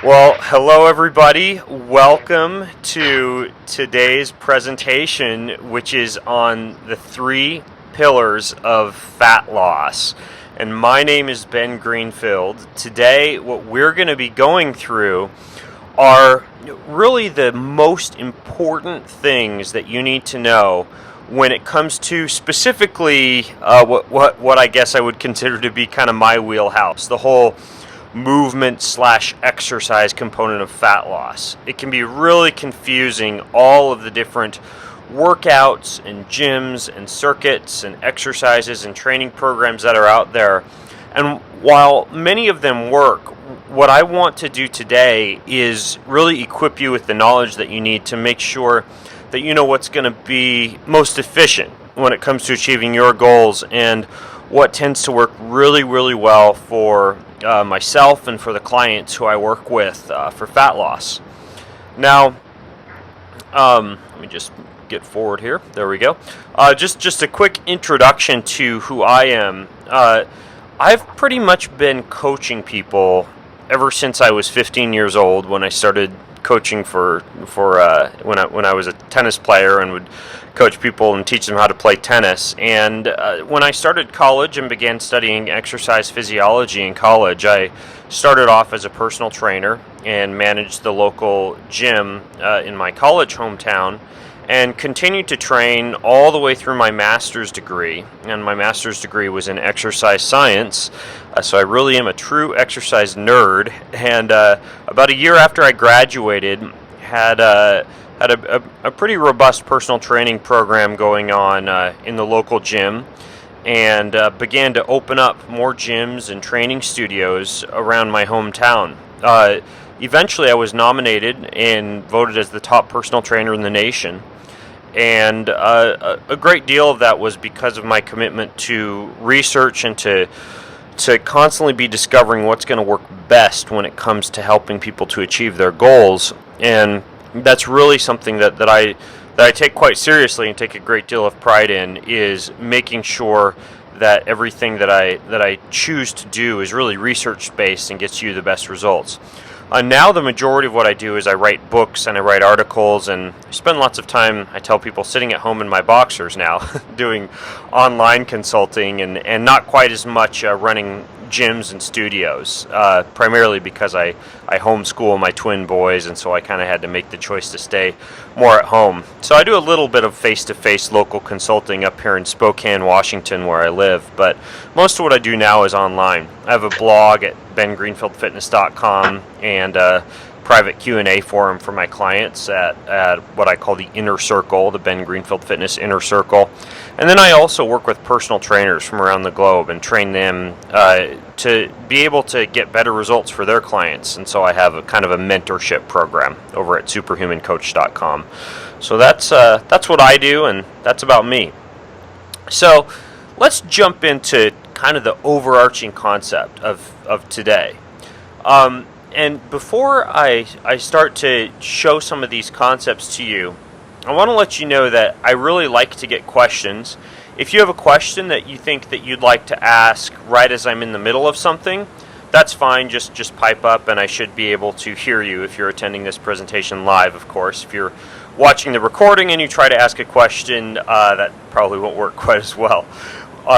Well, hello everybody. Welcome to today's presentation, which is on the 3 pillars of fat loss. And my name is Ben Greenfield. Today, what we're going to be going through are really the most important things that you need to know when it comes to specifically what I guess I would consider to be kind of my wheelhouse, the whole movement/exercise component of fat loss. It can be really confusing, all of the different workouts and gyms and circuits and exercises and training programs that are out there. And while many of them work, what I want to do today is really equip you with the knowledge that you need to make sure that you know what's going to be most efficient when it comes to achieving your goals and what tends to work really, really well for myself and for the clients who I work with for fat loss. Now, let me just get forward here. There we go. Just a quick introduction to who I am. I've pretty much been coaching people ever since I was 15 years old, when I started coaching for when I was a tennis player and would coach people and teach them how to play tennis. And when I started college and began studying exercise physiology in college, I started off as a personal trainer and managed the local gym in my college hometown, and continued to train all the way through my master's degree. And my master's degree was in exercise science, so I really am a true exercise nerd. And about a year after I graduated, had a pretty robust personal training program going on in the local gym, and began to open up more gyms and training studios around my hometown. Eventually, I was nominated and voted as the top personal trainer in the nation. And a great deal of that was because of my commitment to research and to constantly be discovering what's going to work best when it comes to helping people to achieve their goals. And that's really something that I take quite seriously and take a great deal of pride in, is making sure that everything that I choose to do is really research-based and gets you the best results. Now the majority of what I do is I write books and I write articles, and I spend lots of time, I tell people, sitting at home in my boxers now doing online consulting, and not quite as much running gyms and studios, primarily because I homeschool my twin boys, and so I kind of had to make the choice to stay more at home. So I do a little bit of face-to-face local consulting up here in Spokane, Washington, where I live, but most of what I do now is online. I have a blog at bengreenfieldfitness.com and a private Q&A forum for my clients at what I call the Inner Circle, the Ben Greenfield Fitness Inner Circle. And then I also work with personal trainers from around the globe and train them to be able to get better results for their clients. And so I have a kind of a mentorship program over at superhumancoach.com. So that's what I do, and that's about me. So let's jump into kind of the overarching concept of today. And before I start to show some of these concepts to you, I want to let you know that I really like to get questions. If you have a question that you think that you'd like to ask right as I'm in the middle of something, that's fine. Just pipe up and I should be able to hear you if you're attending this presentation live, of course. If you're watching the recording and you try to ask a question, that probably won't work quite as well.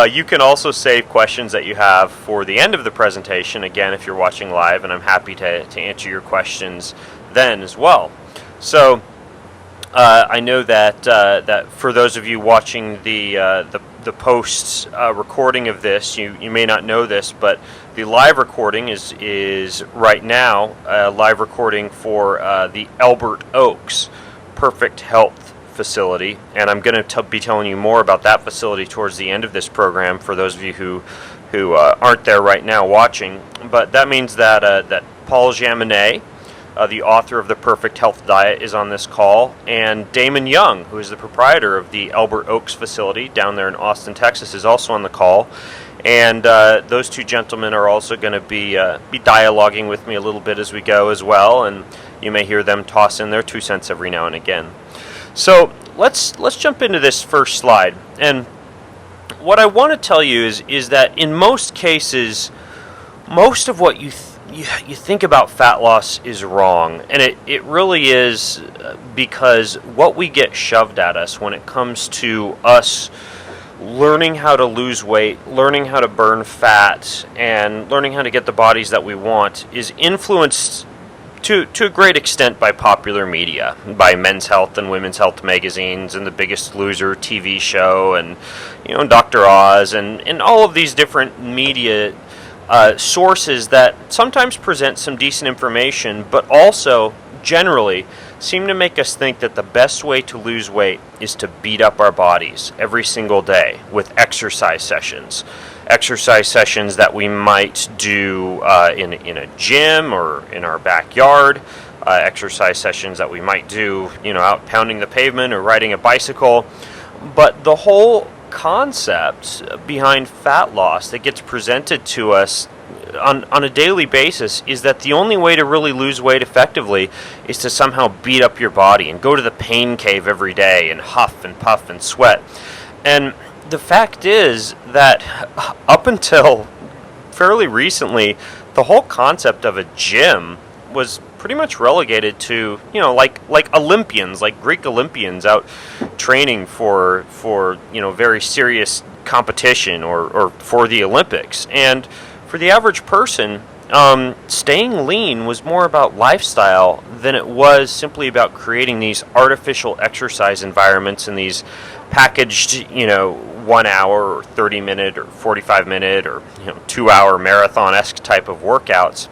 You can also save questions that you have for the end of the presentation, again, if you're watching live, and I'm happy to answer your questions then as well. So I know that for those of you watching the post recording of this, you may not know this, but the live recording is right now a live recording for the Albert Oaks Perfect Health facility, and I'm going to be telling you more about that facility towards the end of this program for those of you who aren't there right now watching. But that means that Paul Jaminet, the author of the Perfect Health Diet, is on this call, and Damon Young, who is the proprietor of the Albert Oaks facility down there in Austin, Texas, is also on the call. And those two gentlemen are also going to be dialoguing with me a little bit as we go as well, and you may hear them toss in their 2 cents every now and again. So let's jump into this first slide. And what I want to tell you is that in most cases, most of what you think about fat loss is wrong, and it really is, because what we get shoved at us when it comes to us learning how to lose weight, learning how to burn fat, and learning how to get the bodies that we want is influenced to a great extent by popular media, by Men's Health and Women's Health magazines, and The Biggest Loser TV show, and Dr. Oz, and all of these different media sources that sometimes present some decent information, but also generally seem to make us think that the best way to lose weight is to beat up our bodies every single day with exercise sessions. Exercise sessions that we might do in a gym or in our backyard. Exercise sessions that we might do, out pounding the pavement or riding a bicycle. But the whole concept behind fat loss that gets presented to us on a daily basis is that the only way to really lose weight effectively is to somehow beat up your body and go to the pain cave every day and huff and puff and sweat. And the fact is that up until fairly recently, the whole concept of a gym was pretty much relegated to, like Olympians, like Greek Olympians out training for very serious competition or for the Olympics. And for the average person, staying lean was more about lifestyle than it was simply about creating these artificial exercise environments and these packaged, 1 hour or 30-minute or 45-minute or 2-hour marathon-esque type of workouts.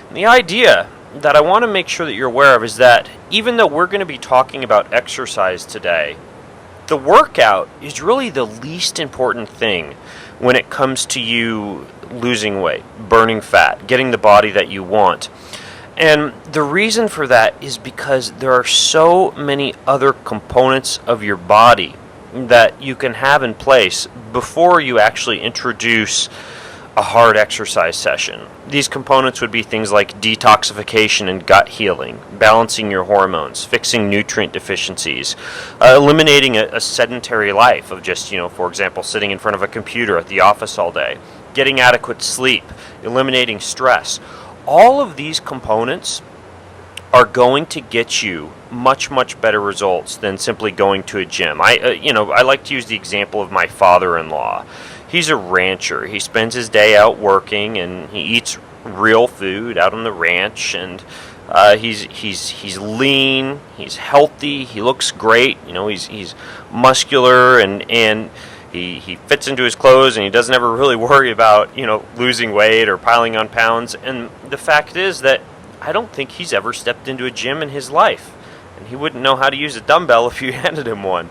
And the idea that I want to make sure that you're aware of is that even though we're going to be talking about exercise today, the workout is really the least important thing when it comes to you losing weight, burning fat, getting the body that you want. And the reason for that is because there are so many other components of your body that you can have in place before you actually introduce a hard exercise session. These components would be things like detoxification and gut healing, balancing your hormones, fixing nutrient deficiencies, eliminating a sedentary life of just, for example, sitting in front of a computer at the office all day, getting adequate sleep, eliminating stress. All of these components are going to get you much, much better results than simply going to a gym. I like to use the example of my father-in-law. He's a rancher. He spends his day out working, and he eats real food out on the ranch, and he's lean, he's healthy, he looks great. He's muscular, and he fits into his clothes, and he doesn't ever really worry about losing weight or piling on pounds. And the fact is that I don't think he's ever stepped into a gym in his life, and he wouldn't know how to use a dumbbell if you handed him one.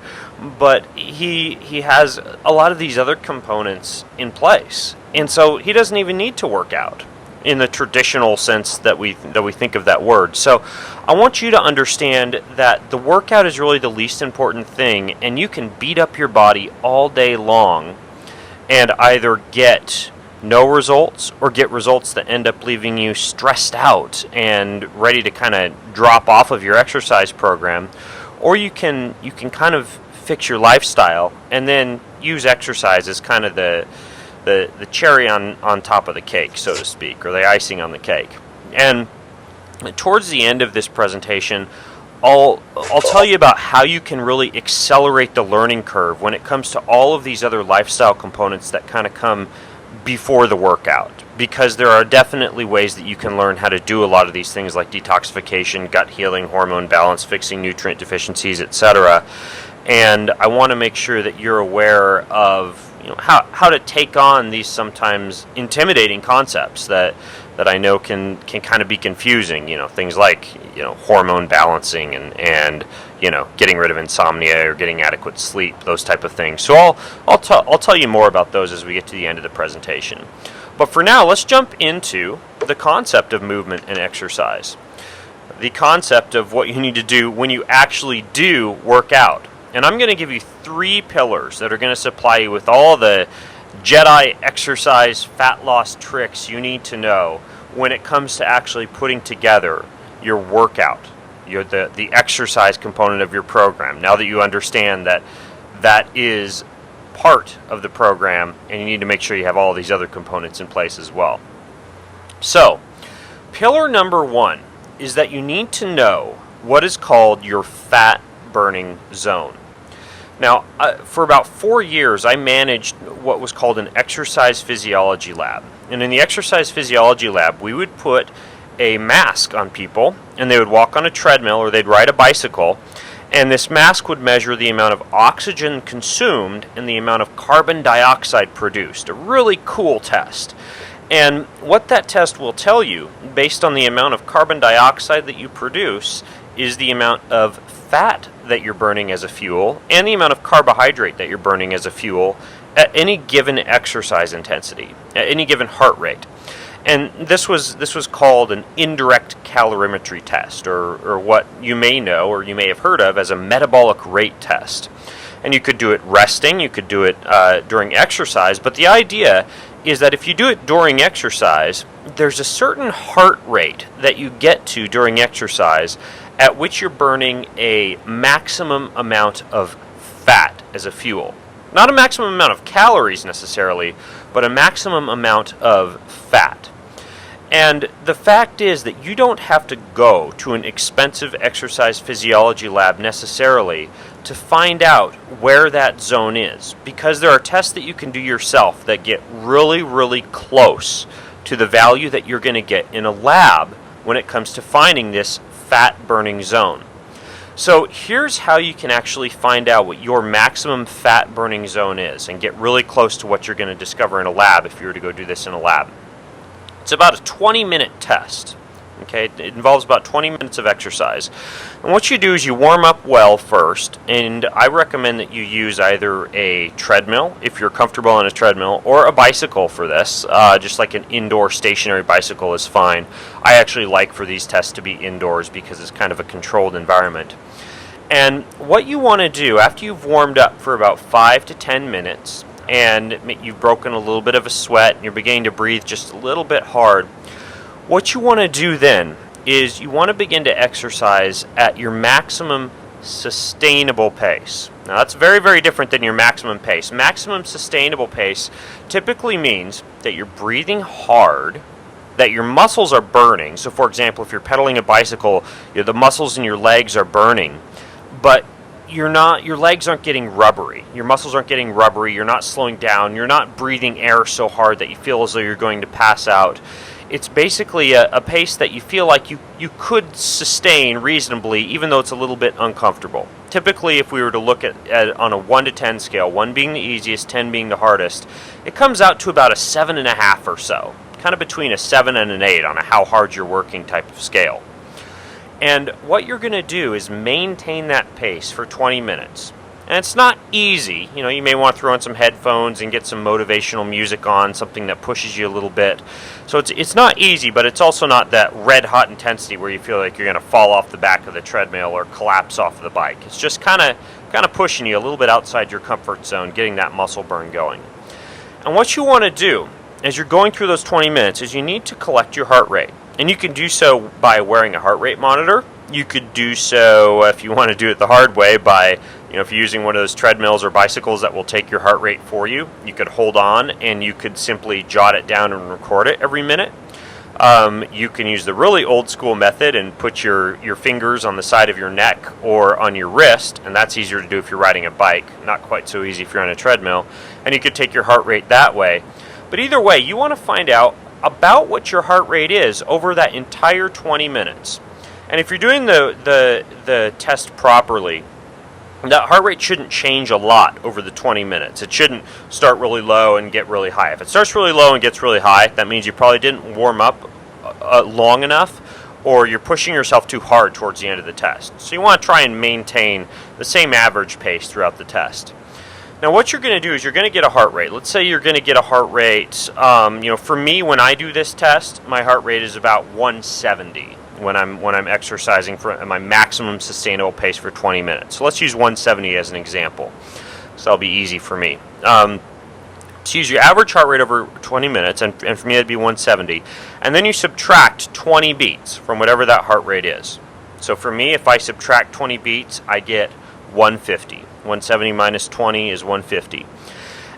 But he has a lot of these other components in place, and so he doesn't even need to work out in the traditional sense that we think of that word. So I want you to understand that the workout is really the least important thing, and you can beat up your body all day long and either get no results or get results that end up leaving you stressed out and ready to kind of drop off of your exercise program, or you can kind of fix your lifestyle and then use exercise as kind of the cherry on top of the cake, so to speak, or the icing on the cake. And towards the end of this presentation, I'll tell you about how you can really accelerate the learning curve when it comes to all of these other lifestyle components that kind of come before the workout, because there are definitely ways that you can learn how to do a lot of these things like detoxification, gut healing, hormone balance, fixing nutrient deficiencies, etc. And I want to make sure that you're aware of how to take on these sometimes intimidating concepts that I know can kind of be confusing. Things like hormone balancing and getting rid of insomnia or getting adequate sleep, those type of things. So I'll tell you more about those as we get to the end of the presentation. But for now, let's jump into the concept of movement and exercise. The concept of what you need to do when you actually do work out. And I'm going to give you 3 pillars that are going to supply you with all the Jedi exercise fat loss tricks you need to know when it comes to actually putting together your workout, the exercise component of your program. Now that you understand that is part of the program, and you need to make sure you have all these other components in place as well. So, Pillar number one is that you need to know what is called your fat burning zone. Now, for about 4 years, I managed what was called an exercise physiology lab. And in the exercise physiology lab, we would put a mask on people, and they would walk on a treadmill or they'd ride a bicycle, and this mask would measure the amount of oxygen consumed and the amount of carbon dioxide produced. A really cool test. And what that test will tell you, based on the amount of carbon dioxide that you produce, is the amount of fat that you're burning as a fuel and the amount of carbohydrate that you're burning as a fuel at any given exercise intensity, at any given heart rate. And this was called an indirect calorimetry test, or what you may know or you may have heard of as a metabolic rate test. And you could do it resting, you could do it during exercise, but the idea is that if you do it during exercise, there's a certain heart rate that you get to during exercise at which you're burning a maximum amount of fat as a fuel. Not a maximum amount of calories necessarily, but a maximum amount of fat. And the fact is that you don't have to go to an expensive exercise physiology lab necessarily to find out where that zone is, because there are tests that you can do yourself that get really, really close to the value that you're going to get in a lab when it comes to finding this fat burning zone. So here's how you can actually find out what your maximum fat burning zone is and get really close to what you're going to discover in a lab if you were to go do this in a lab. It's about a 20-minute test. Okay, it involves about 20 minutes of exercise. And what you do is you warm up well first, and I recommend that you use either a treadmill, if you're comfortable on a treadmill, or a bicycle for this. Just like an indoor stationary bicycle is fine. I actually like for these tests to be indoors because it's kind of a controlled environment. And what you want to do after you've warmed up for about 5 to 10 minutes, and you've broken a little bit of a sweat, and you're beginning to breathe just a little bit hard, what you want to do then is you want to begin to exercise at your maximum sustainable pace. Now that's very, very different than your maximum pace. Maximum sustainable pace typically means that you're breathing hard, that your muscles are burning. So for example, if you're pedaling a bicycle, the muscles in your legs are burning, but your legs aren't getting rubbery. Your muscles aren't getting rubbery. You're not slowing down. You're not breathing air so hard that you feel as though you're going to pass out. It's basically a pace that you feel like you could sustain reasonably, even though it's a little bit uncomfortable. Typically, if we were to look at on a 1 to 10 scale, 1 being the easiest, 10 being the hardest, it comes out to about a 7.5 or so, kind of between a 7 and an 8 on a how hard you're working type of scale. And what you're going to do is maintain that pace for 20 minutes. And it's not easy. You may want to throw on some headphones and get some motivational music on, something that pushes you a little bit. So it's not easy, but it's also not that red hot intensity where you feel like you're going to fall off the back of the treadmill or collapse off the bike. It's just kind of pushing you a little bit outside your comfort zone, getting that muscle burn going. And what you want to do as you're going through those 20 minutes is you need to collect your heart rate. And you can do so by wearing a heart rate monitor. You could do so, if you want to do it the hard way, by if you're using one of those treadmills or bicycles that will take your heart rate for you. You could hold on and you could simply jot it down and record it every minute. You can use the really old school method and put your fingers on the side of your neck or on your wrist, and that's easier to do if you're riding a bike, not quite so easy if you're on a treadmill. And you could take your heart rate that way. But either way, you want to find out about what your heart rate is over that entire 20 minutes. And if you're doing the test properly, that heart rate shouldn't change a lot over the 20 minutes. It shouldn't start really low and get really high. If it starts really low and gets really high, that means you probably didn't warm up long enough, or you're pushing yourself too hard towards the end of the test. So you want to try and maintain the same average pace throughout the test. Now what you're going to do is you're going to get a heart rate. Let's say you're going to get a heart rate, for me when I do this test, my heart rate is about 170. When I'm exercising for my maximum sustainable pace for 20 minutes. So let's use 170 as an example. So that'll be easy for me. So use your average heart rate over 20 minutes, and for me that'd be 170. And then you subtract 20 beats from whatever that heart rate is. So for me, if I subtract 20 beats, I get 150. 170 minus 20 is 150.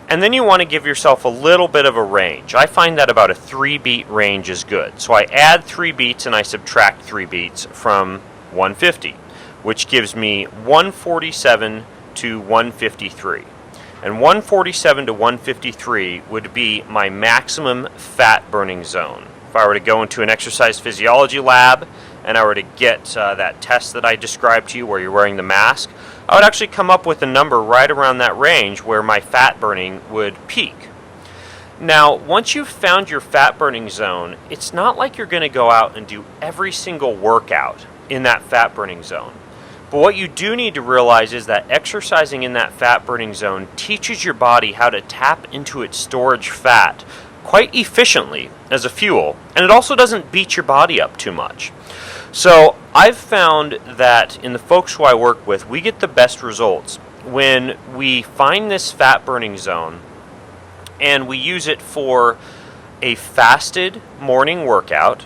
And then you want to give yourself a little bit of a range. I find that about a 3-beat range is good. So I add 3 beats and I subtract 3 beats from 150, which gives me 147 to 153. And 147 to 153 would be my maximum fat burning zone. If I were to go into an exercise physiology lab and I were to get that test that I described to you where you're wearing the mask, I would actually come up with a number right around that range where my fat burning would peak. Now, once you've found your fat burning zone, it's not like you're going to go out and do every single workout in that fat burning zone. But what you do need to realize is that exercising in that fat burning zone teaches your body how to tap into its storage fat quite efficiently as a fuel, and it also doesn't beat your body up too much. So I've found that in the folks who I work with, we get the best results when we find this fat burning zone and we use it for a fasted morning workout.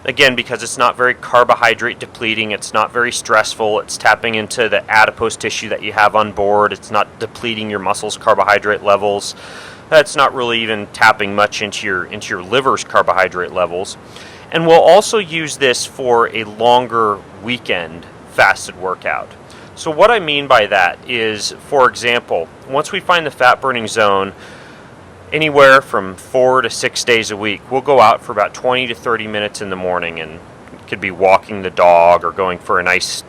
Again, because it's not very carbohydrate depleting, it's not very stressful, it's tapping into the adipose tissue that you have on board, it's not depleting your muscles' carbohydrate levels, it's not really even tapping much into your liver's carbohydrate levels. And we'll also use this for a longer weekend fasted workout. So what I mean by that is, for example, once we find the fat burning zone, anywhere from 4 to 6 days a week, we'll go out for about 20 to 30 minutes in the morning, and it could be walking the dog or going for a nice,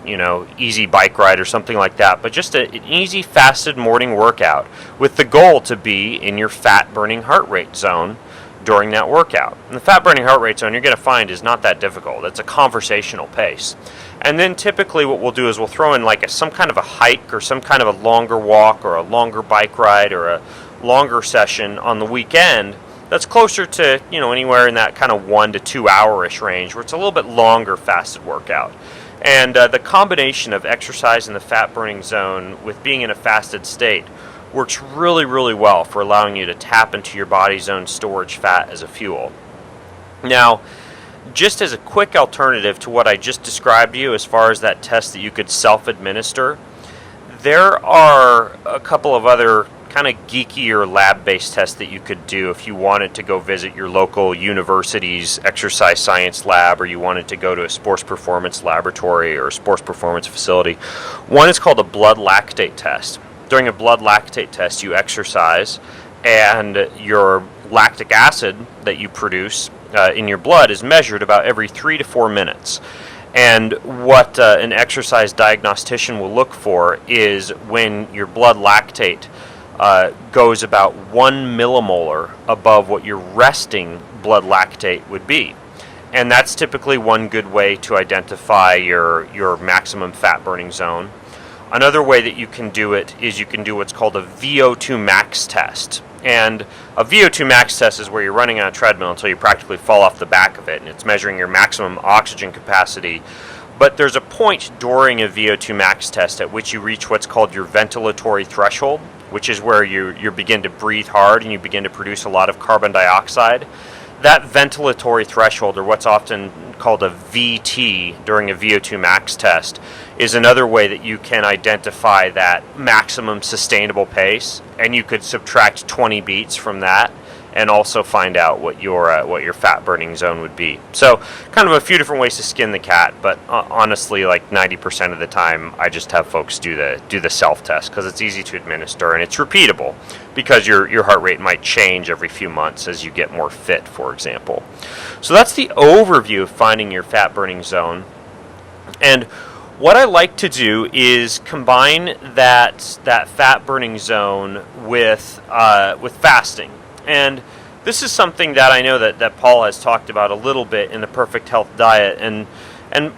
easy bike ride or something like that. But just an easy fasted morning workout with the goal to be in your fat burning heart rate zone during that workout. And the fat burning heart rate zone you're going to find is not that difficult. It's a conversational pace. And then typically what we'll do is we'll throw in some kind of a hike or some kind of a longer walk or a longer bike ride or a longer session on the weekend that's closer to anywhere in that kind of 1 to 2 hour-ish range, where it's a little bit longer fasted workout. And the combination of exercise in the fat burning zone with being in a fasted state works really, really well for allowing you to tap into your body's own storage fat as a fuel. Now, just as a quick alternative to what I just described to you as far as that test that you could self-administer, there are a couple of other kind of geekier lab-based tests that you could do if you wanted to go visit your local university's exercise science lab, or you wanted to go to a sports performance laboratory or a sports performance facility. One is called a blood lactate test. During a blood lactate test, you exercise, and your lactic acid that you produce in your blood is measured about every 3 to 4 minutes. And what an exercise diagnostician will look for is when your blood lactate goes about 1 millimolar above what your resting blood lactate would be. And that's typically one good way to identify your maximum fat burning zone. Another way that you can do it is you can do what's called a VO2 max test. And a VO2 max test is where you're running on a treadmill until you practically fall off the back of it, and it's measuring your maximum oxygen capacity. But there's a point during a VO2 max test at which you reach what's called your ventilatory threshold, which is where you begin to breathe hard and you begin to produce a lot of carbon dioxide. That ventilatory threshold, or what's often called a VT during a VO2 max test, is another way that you can identify that maximum sustainable pace, and you could subtract 20 beats from that and also find out what your fat burning zone would be. So kind of a few different ways to skin the cat, but honestly, like 90% of the time, I just have folks do the self-test because it's easy to administer and it's repeatable, because your heart rate might change every few months as you get more fit, for example. So that's the overview of finding your fat burning zone. And what I like to do is combine that fat burning zone with fasting. And this is something that I know that Paul has talked about a little bit in the Perfect Health Diet. And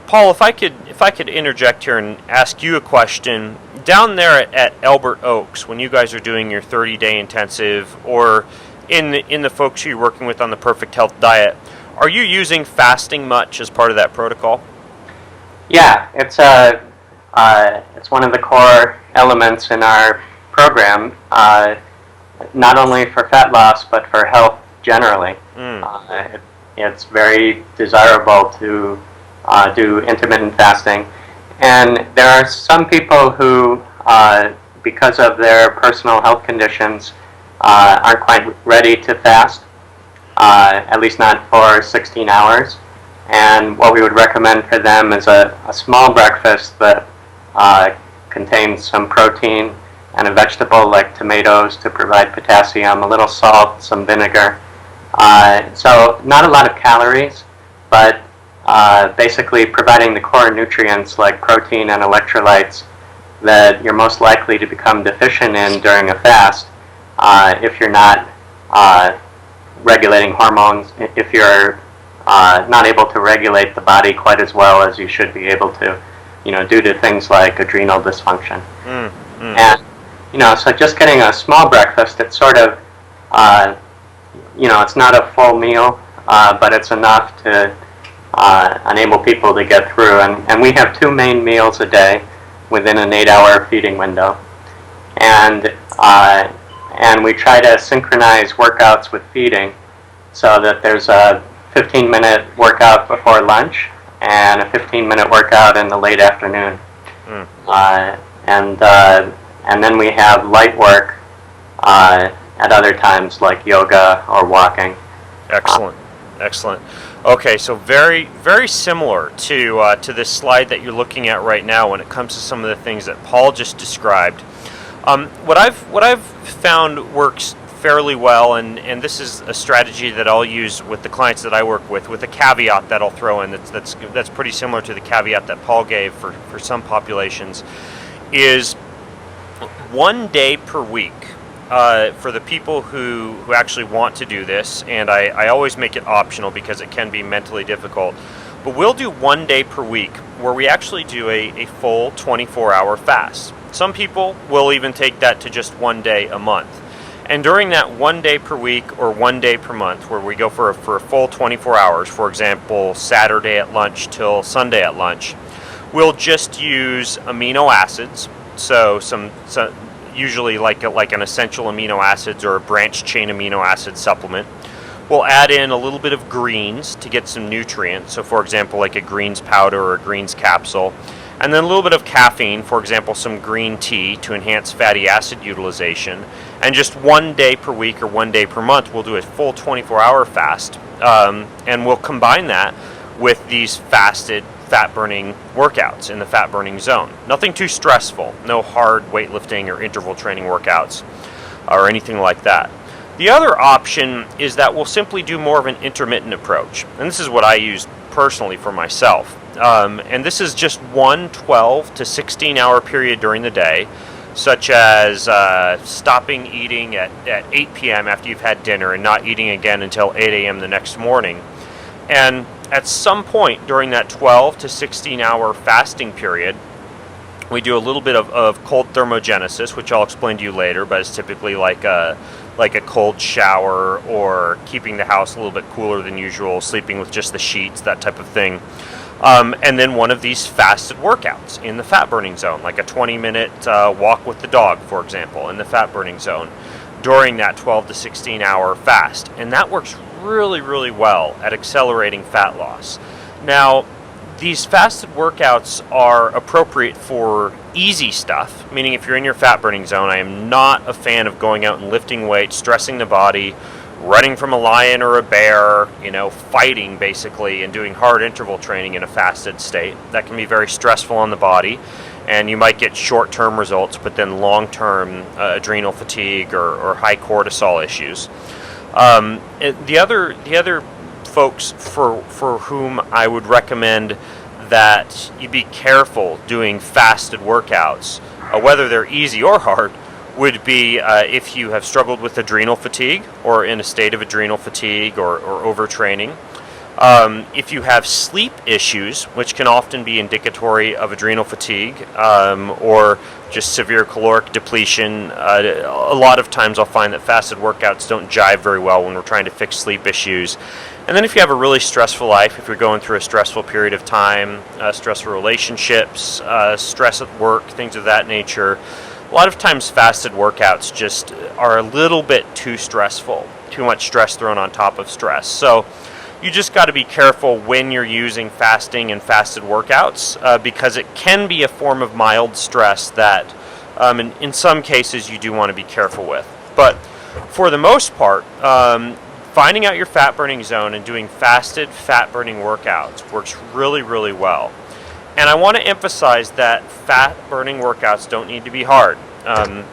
Paul, if I could interject here and ask you a question. Down there at Elbert Oaks, when you guys are doing your 30-day intensive, or in the folks you're working with on the Perfect Health Diet, are you using fasting much as part of that protocol? Yeah, it's one of the core elements in our program. Not only for fat loss, but for health generally. It's very desirable to do intermittent fasting. And there are some people who, because of their personal health conditions, aren't quite ready to fast, at least not for 16 hours. And what we would recommend for them is a small breakfast that contains some protein and a vegetable like tomatoes to provide potassium, a little salt, some vinegar. So not a lot of calories, but basically providing the core nutrients like protein and electrolytes that you're most likely to become deficient in during a fast if you're not regulating hormones, if you're not able to regulate the body quite as well as you should be able to, due to things like adrenal dysfunction. And, so just getting a small breakfast, it's sort of, it's not a full meal, but it's enough to enable people to get through. And we have 2 main meals a day within an 8-hour feeding window. And we try to synchronize workouts with feeding so that there's a 15-minute workout before lunch and a 15-minute workout in the late afternoon. And then we have light work at other times like yoga or walking. Excellent. Okay, so very, very similar to this slide that you're looking at right now when it comes to some of the things that Paul just described. What I've found works fairly well, and this is a strategy that I'll use with the clients that I work with a caveat that I'll throw in that's pretty similar to the caveat that Paul gave for some populations, is 1 day per week. For the people who actually want to do this, and I always make it optional because it can be mentally difficult, but we'll do 1 day per week where we actually do a full 24-hour fast. Some people will even take that to just 1 day a month. And during that 1 day per week or 1 day per month where we go for a full 24 hours, for example, Saturday at lunch till Sunday at lunch, we'll just use amino acids, so some usually like an essential amino acids or a branched chain amino acid supplement. We'll add in a little bit of greens to get some nutrients, so for example like a greens powder or a greens capsule, and then a little bit of caffeine, for example some green tea to enhance fatty acid utilization. And just 1 day per week or 1 day per month we'll do a full 24-hour fast, and we'll combine that with these fasted fat burning workouts in the fat burning zone. Nothing too stressful, no hard weightlifting or interval training workouts or anything like that. The other option is that we'll simply do more of an intermittent approach, and this is what I use personally for myself. And this is just one 12 to 16 hour period during the day, such as stopping eating at 8 p.m. after you've had dinner and not eating again until 8 a.m. the next morning. And at some point during that 12 to 16 hour fasting period, we do a little bit of cold thermogenesis, which I'll explain to you later, but it's typically like a cold shower or keeping the house a little bit cooler than usual, sleeping with just the sheets, that type of thing. And then one of these fasted workouts in the fat burning zone, like a 20-minute walk with the dog, for example, in the fat burning zone during that 12 to 16 hour fast. And that works really, really well at accelerating fat loss. Now, these fasted workouts are appropriate for easy stuff, meaning if you're in your fat burning zone. I am not a fan of going out and lifting weights, stressing the body, running from a lion or a bear, fighting basically, and doing hard interval training in a fasted state. That can be very stressful on the body, and you might get short-term results, but then long-term adrenal fatigue or high cortisol issues. The other folks for whom I would recommend that you be careful doing fasted workouts, whether they're easy or hard, would be if you have struggled with adrenal fatigue or in a state of adrenal fatigue or overtraining. If you have sleep issues, which can often be indicatory of adrenal fatigue or just severe caloric depletion, a lot of times I'll find that fasted workouts don't jive very well when we're trying to fix sleep issues. And then if you have a really stressful life, if you're going through a stressful period of time, stressful relationships, stress at work, things of that nature, a lot of times fasted workouts just are a little bit too stressful, too much stress thrown on top of stress. So you just got to be careful when you're using fasting and fasted workouts because it can be a form of mild stress that in some cases you do want to be careful with. But For the most part, finding out your fat burning zone and doing fasted fat burning workouts works really, really well. And I want to emphasize that fat burning workouts don't need to be hard.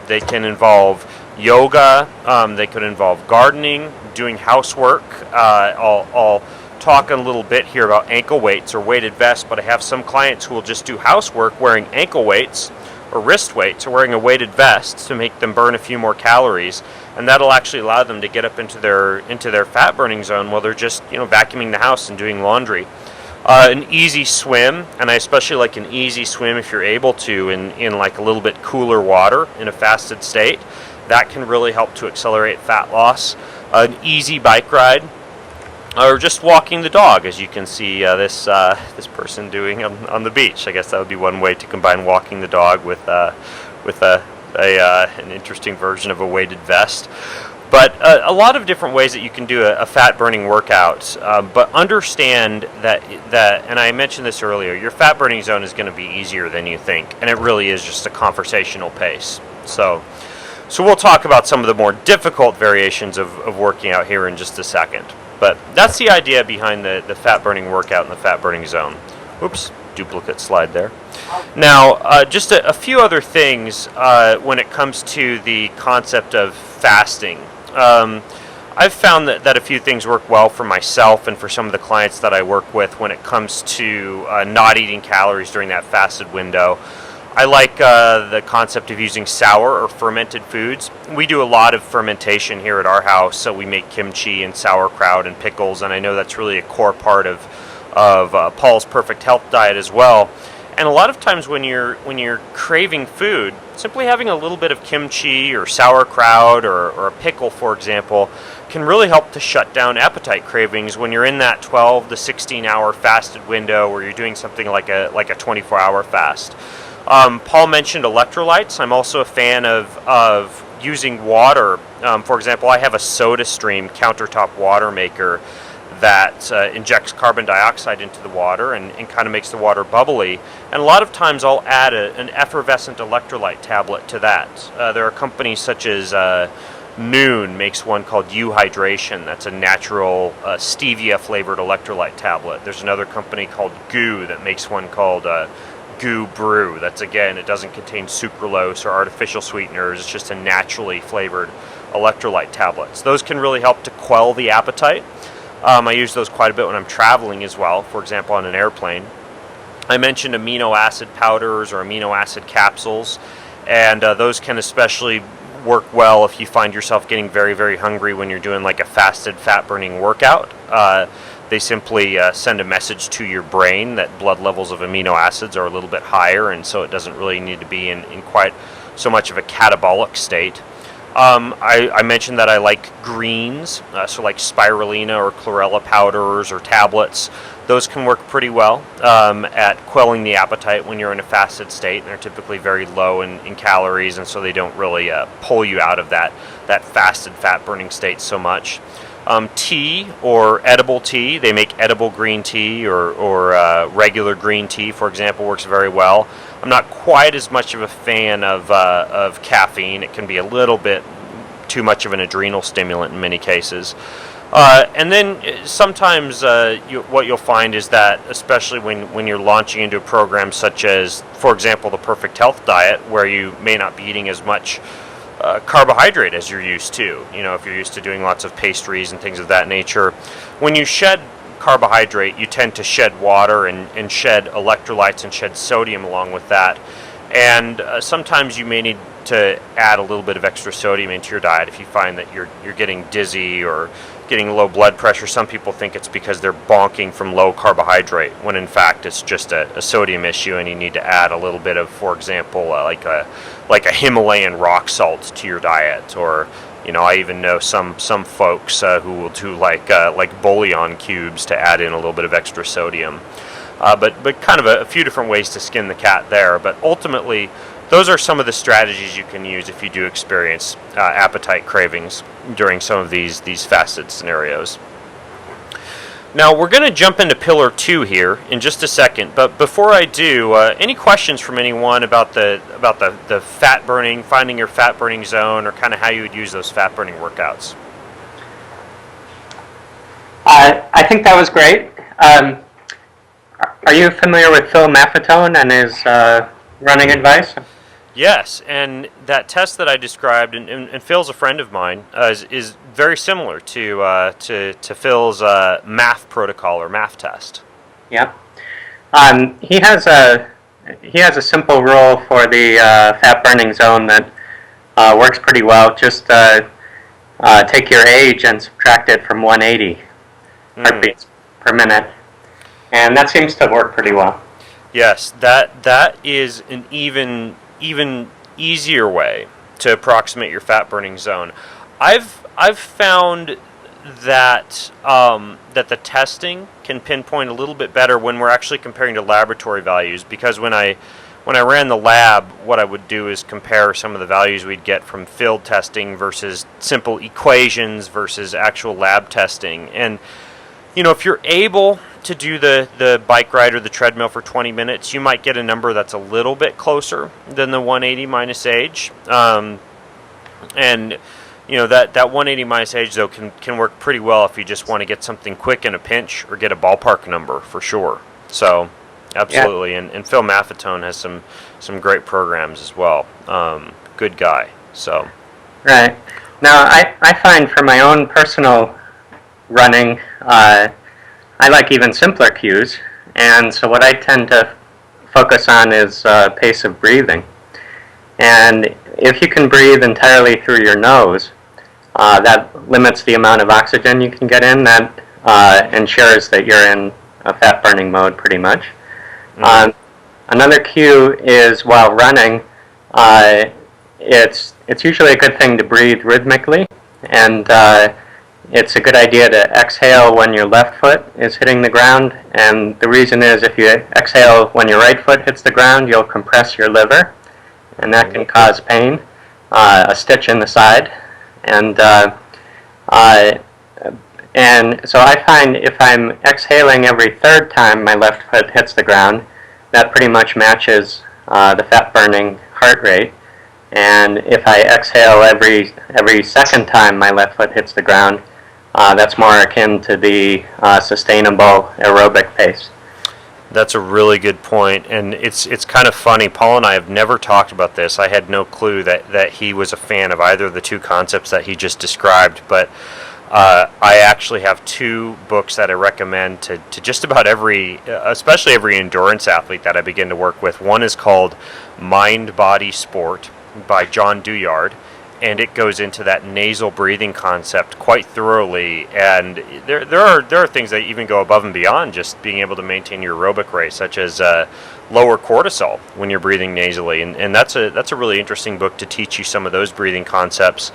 They can involve yoga, they could involve gardening, doing housework. I'll talk a little bit here about ankle weights or weighted vests, but I have some clients who will just do housework wearing ankle weights or wrist weights or wearing a weighted vest to make them burn a few more calories, and that'll actually allow them to get up into their fat burning zone while they're just vacuuming the house and doing laundry. An easy swim, and I especially like an easy swim if you're able to in like a little bit cooler water in a fasted state. That can really help to accelerate fat loss. An easy bike ride, or just walking the dog, as you can see this person doing on the beach. I guess that would be one way to combine walking the dog with an interesting version of a weighted vest. But a lot of different ways that you can do a fat burning workout. But understand that, and I mentioned this earlier, your fat burning zone is going to be easier than you think, and it really is just a conversational pace. So we'll talk about some of the more difficult variations of working out here in just a second. But that's the idea behind the fat burning workout and the fat burning zone. Oops, duplicate slide there. Now, just a few other things when it comes to the concept of fasting. I've found that a few things work well for myself and for some of the clients that I work with when it comes to not eating calories during that fasted window. I like the concept of using sour or fermented foods. We do a lot of fermentation here at our house, so we make kimchi and sauerkraut and pickles, and I know that's really a core part of Paul's Perfect Health diet as well. And a lot of times when you're craving food, simply having a little bit of kimchi or sauerkraut or a pickle, for example, can really help to shut down appetite cravings when you're in that 12 to 16 hour fasted window where you're doing something like a 24-hour fast. Paul mentioned electrolytes. I'm also a fan of using water. For example, I have a SodaStream countertop water maker that injects carbon dioxide into the water and kind of makes the water bubbly. And a lot of times I'll add an effervescent electrolyte tablet to that. There are companies such as Noon makes one called U-Hydration. That's a natural stevia flavored electrolyte tablet. There's another company called Goo that makes one called Goo Brew. That's, again, it doesn't contain sucralose or artificial sweeteners. It's just a naturally flavored electrolyte tablets. Those can really help to quell the appetite. I use those quite a bit when I'm traveling as well, for example on an airplane. I mentioned amino acid powders or amino acid capsules, and those can especially work well if you find yourself getting very, very hungry when you're doing like a fasted fat burning workout. They simply send a message to your brain that blood levels of amino acids are a little bit higher, and so it doesn't really need to be in quite so much of a catabolic state. I mentioned that I like greens, so like spirulina or chlorella powders or tablets. Those can work pretty well at quelling the appetite when you're in a fasted state, and they're typically very low in calories, and so they don't really pull you out of that fasted fat burning state so much. Tea or edible tea, they make edible green tea or regular green tea, for example, works very well. I'm not quite as much of a fan of caffeine. It can be a little bit too much of an adrenal stimulant in many cases. And then sometimes what you'll find is that, especially when you're launching into a program such as, for example, the Perfect Health diet, where you may not be eating as much carbohydrate as you're used to. If you're used to doing lots of pastries and things of that nature, when you shed carbohydrate, you tend to shed water and shed electrolytes and shed sodium along with that. And sometimes you may need to add a little bit of extra sodium into your diet if you find that you're getting dizzy or getting low blood pressure. Some people think it's because they're bonking from low carbohydrate, when in fact it's just a sodium issue, and you need to add a little bit of, for example, like a Himalayan rock salt to your diet. Or I even know some folks who will do like bouillon cubes to add in a little bit of extra sodium. But kind of a few different ways to skin the cat there. But ultimately, those are some of the strategies you can use if you do experience appetite cravings during some of these fasted scenarios. Now we're going to jump into pillar 2 here in just a second, but before I do, any questions from anyone about the fat burning, finding your fat burning zone, or kind of how you would use those fat burning workouts? I think that was great. Are you familiar with Phil Maffetone and his running advice? Yes, and that test that I described, and Phil's a friend of mine, is very similar to Phil's MAF protocol or MAF test. Yep. He has a simple rule for the fat burning zone that works pretty well. Just take your age and subtract it from 180 heartbeats per minute, and that seems to work pretty well. Yes, that is an even easier way to approximate your fat burning zone. I've found that that the testing can pinpoint a little bit better when we're actually comparing to laboratory values, because when I ran the lab, what I would do is compare some of the values we'd get from field testing versus simple equations versus actual lab testing. And if you're able to do the bike ride or the treadmill for 20 minutes, you might get a number that's a little bit closer than the 180 minus age. And that 180 minus age, though, can work pretty well if you just want to get something quick in a pinch or get a ballpark number for sure. So absolutely. Yeah. And Phil Maffetone has some great programs as well. Good guy. So right. Now I find for my own personal running, I like even simpler cues, and so what I tend to focus on is pace of breathing. And if you can breathe entirely through your nose, that limits the amount of oxygen you can get in. That ensures that you're in a fat-burning mode pretty much. Another cue is while running, it's usually a good thing to breathe rhythmically, and it's a good idea to exhale when your left foot is hitting the ground, and the reason is if you exhale when your right foot hits the ground, you'll compress your liver, and that can cause pain, a stitch in the side, and so I find if I'm exhaling every third time my left foot hits the ground, that pretty much matches the fat-burning heart rate. And if I exhale every second time my left foot hits the ground, that's more akin to the sustainable aerobic pace. That's a really good point, and it's kind of funny. Paul and I have never talked about this. I had no clue that he was a fan of either of the two concepts that he just described, but I actually have two books that I recommend to just about especially every endurance athlete that I begin to work with. One is called Mind, Body, Sport by John Douillard, and it goes into that nasal breathing concept quite thoroughly, and there are things that even go above and beyond just being able to maintain your aerobic rate, such as lower cortisol when you're breathing nasally, and that's a really interesting book to teach you some of those breathing concepts.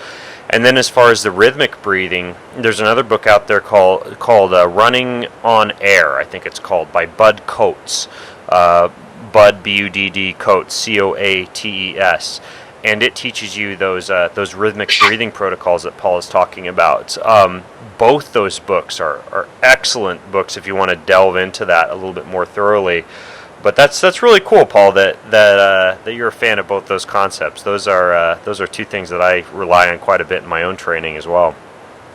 And then as far as the rhythmic breathing, there's another book out there called Running on Air, I think it's called, by Bud Coates. Bud, B-U-D-D, Coates, C-O-A-T-E-S. And it teaches you those rhythmic breathing protocols that Paul is talking about. Both those books are excellent books if you want to delve into that a little bit more thoroughly. But that's really cool, Paul, that you're a fan of both those concepts. Those are two things that I rely on quite a bit in my own training as well.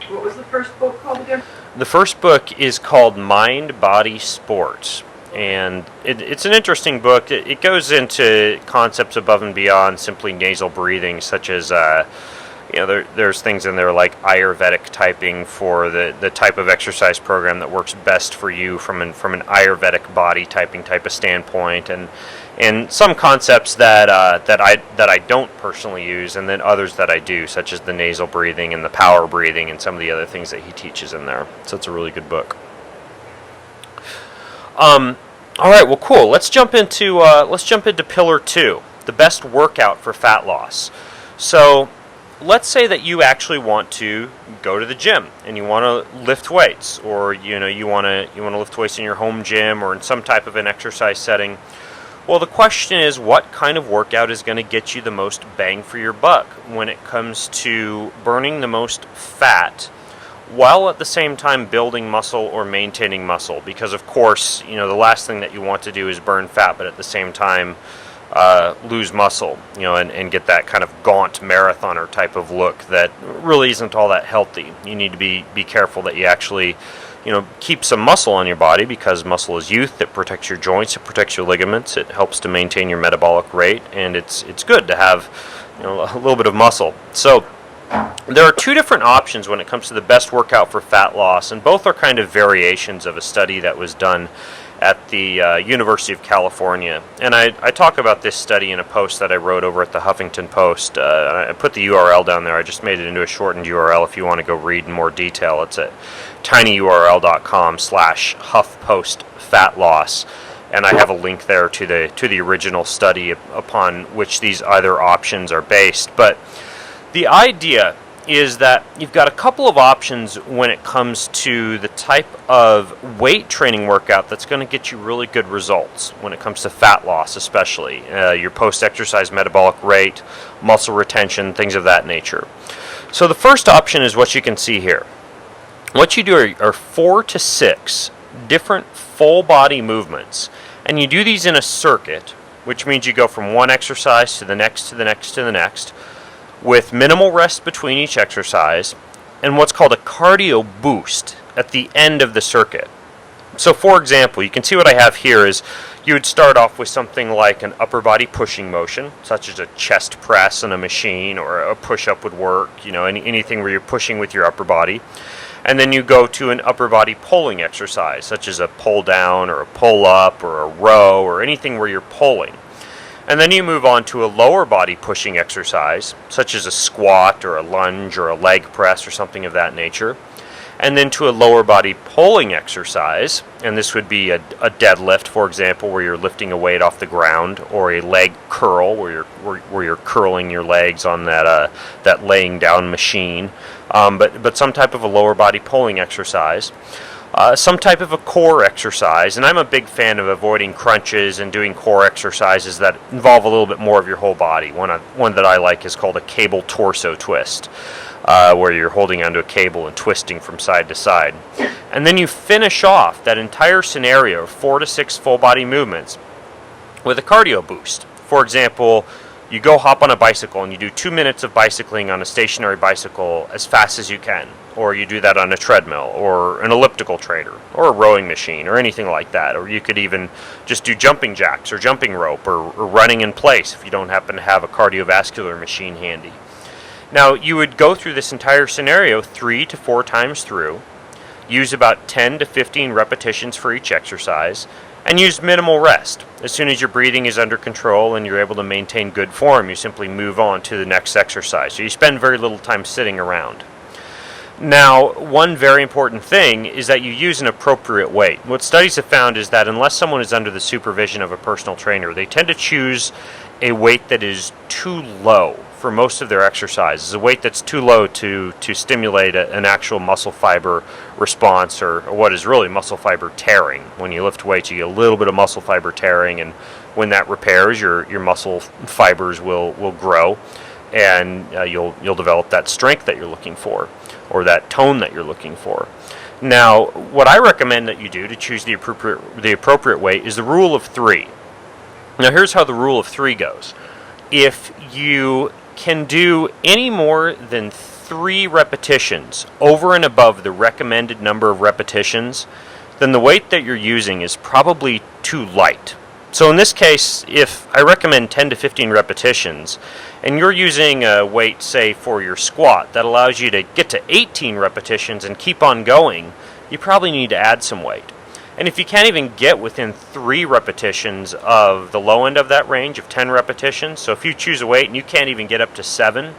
What was the first book called again? The first book is called Mind, Body, Sport. And it's an interesting book. It goes into concepts above and beyond simply nasal breathing, such as there's things in there like Ayurvedic typing for the type of exercise program that works best for you from an Ayurvedic body typing type of standpoint, and some concepts that I don't personally use, and then others that I do, such as the nasal breathing and the power breathing and some of the other things that he teaches in there. So it's a really good book. All right, well, cool. Let's jump into pillar 2, the best workout for fat loss. So, let's say that you actually want to go to the gym and you want to lift weights, or you want to lift weights in your home gym or in some type of an exercise setting. Well, the question is, what kind of workout is going to get you the most bang for your buck when it comes to burning the most fat while at the same time building muscle or maintaining muscle, because of course, the last thing that you want to do is burn fat, but at the same time lose muscle, and get that kind of gaunt marathoner type of look that really isn't all that healthy. You need to be careful that you actually, keep some muscle on your body, because muscle is youth. It protects your joints, it protects your ligaments, it helps to maintain your metabolic rate, and it's good to have, a little bit of muscle. So there are two different options when it comes to the best workout for fat loss, and both are kind of variations of a study that was done at the University of California. And I talk about this study in a post that I wrote over at the Huffington Post. I put the URL down there. I just made it into a shortened URL if you want to go read in more detail. It's at tinyurl.com/HuffPostFatLoss. And I have a link there to the original study upon which these other options are based. But the idea is that you've got a couple of options when it comes to the type of weight training workout that's going to get you really good results when it comes to fat loss, especially your post-exercise metabolic rate, muscle retention, things of that nature. So the first option is what you can see here. What you do are 4 to 6 different full body movements, and you do these in a circuit, which means you go from one exercise to the next to the next to the next, with minimal rest between each exercise, and what's called a cardio boost at the end of the circuit. So for example, you can see what I have here is you would start off with something like an upper body pushing motion, such as a chest press on a machine, or a push-up would work, anything where you're pushing with your upper body. And then you go to an upper body pulling exercise, such as a pull down or a pull up or a row or anything where you're pulling. And then you move on to a lower body pushing exercise, such as a squat or a lunge or a leg press or something of that nature. And then to a lower body pulling exercise, and this would be a deadlift, for example, where you're lifting a weight off the ground, or a leg curl, where you're curling your legs on that laying down machine. But some type of a lower body pulling exercise. Some type of a core exercise, and I'm a big fan of avoiding crunches and doing core exercises that involve a little bit more of your whole body. One that I like is called a cable torso twist, where you're holding onto a cable and twisting from side to side. And then you finish off that entire scenario of 4 to 6 full body movements with a cardio boost. For example, you go hop on a bicycle and you do 2 minutes of bicycling on a stationary bicycle as fast as you can. Or you do that on a treadmill, or an elliptical trainer, or a rowing machine, or anything like that. Or you could even just do jumping jacks, or jumping rope, or running in place if you don't happen to have a cardiovascular machine handy. Now, you would go through this entire scenario 3 to 4 times through, use about 10 to 15 repetitions for each exercise, and use minimal rest. As soon as your breathing is under control and you're able to maintain good form, you simply move on to the next exercise. So you spend very little time sitting around. Now, one very important thing is that you use an appropriate weight. What studies have found is that unless someone is under the supervision of a personal trainer, they tend to choose a weight that is too low for most of their exercises, a weight that's too low to stimulate an actual muscle fiber response, or what is really muscle fiber tearing. When you lift weights, you get a little bit of muscle fiber tearing, and when that repairs, your muscle fibers will grow, and you'll develop that strength that you're looking for, or that tone that you're looking for. Now, what I recommend that you do to choose the appropriate weight is the rule of 3. Now, here's how the rule of 3 goes. If you can do any more than 3 repetitions over and above the recommended number of repetitions, then the weight that you're using is probably too light. So in this case, if I recommend 10 to 15 repetitions, and you're using a weight, say, for your squat that allows you to get to 18 repetitions and keep on going, you probably need to add some weight. And if you can't even get within 3 repetitions of the low end of that range of 10 repetitions, so if you choose a weight and you can't even get up to 7,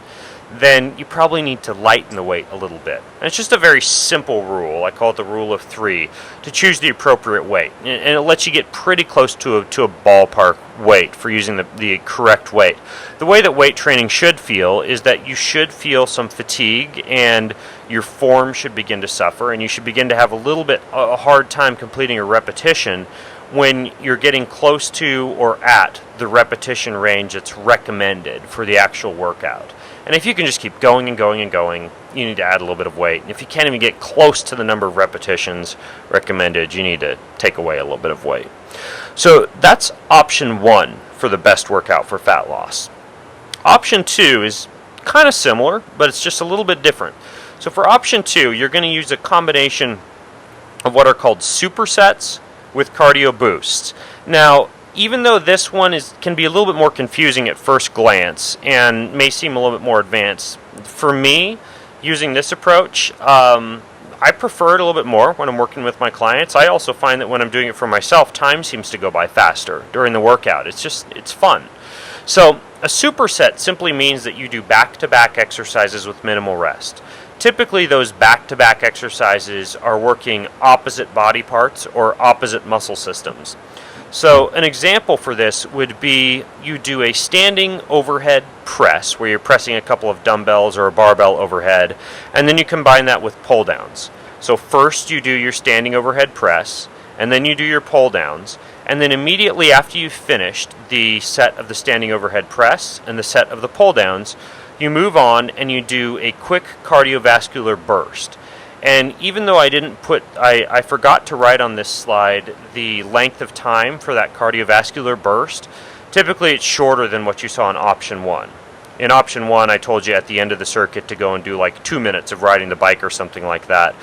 then you probably need to lighten the weight a little bit. And it's just a very simple rule. I call it the rule of 3, to choose the appropriate weight. And it lets you get pretty close to a ballpark weight for using the correct weight. The way that weight training should feel is that you should feel some fatigue, and your form should begin to suffer, and you should begin to have a hard time completing a repetition when you're getting close to or at the repetition range that's recommended for the actual workout. And if you can just keep going and going and going, you need to add a little bit of weight. And if you can't even get close to the number of repetitions recommended, you need to take away a little bit of weight. So that's option 1 for the best workout for fat loss. Option 2 is kind of similar, but it's just a little bit different. So for option 2, you're going to use a combination of what are called supersets with cardio boosts. Now, even though this one can be a little bit more confusing at first glance and may seem a little bit more advanced, for me, using this approach, I prefer it a little bit more when I'm working with my clients. I also find that when I'm doing it for myself, time seems to go by faster during the workout. It's fun. So a superset simply means that you do back-to-back exercises with minimal rest. Typically, those back-to-back exercises are working opposite body parts or opposite muscle systems. So an example for this would be you do a standing overhead press where you're pressing a couple of dumbbells or a barbell overhead, and then you combine that with pull downs. So first you do your standing overhead press, and then you do your pull downs, and then immediately after you've finished the set of the standing overhead press and the set of the pull downs, you move on and you do a quick cardiovascular burst. And even though I forgot to write on this slide the length of time for that cardiovascular burst, typically it's shorter than what you saw in option 1. In option 1, I told you at the end of the circuit to go and do like 2 minutes of riding the bike or something like that.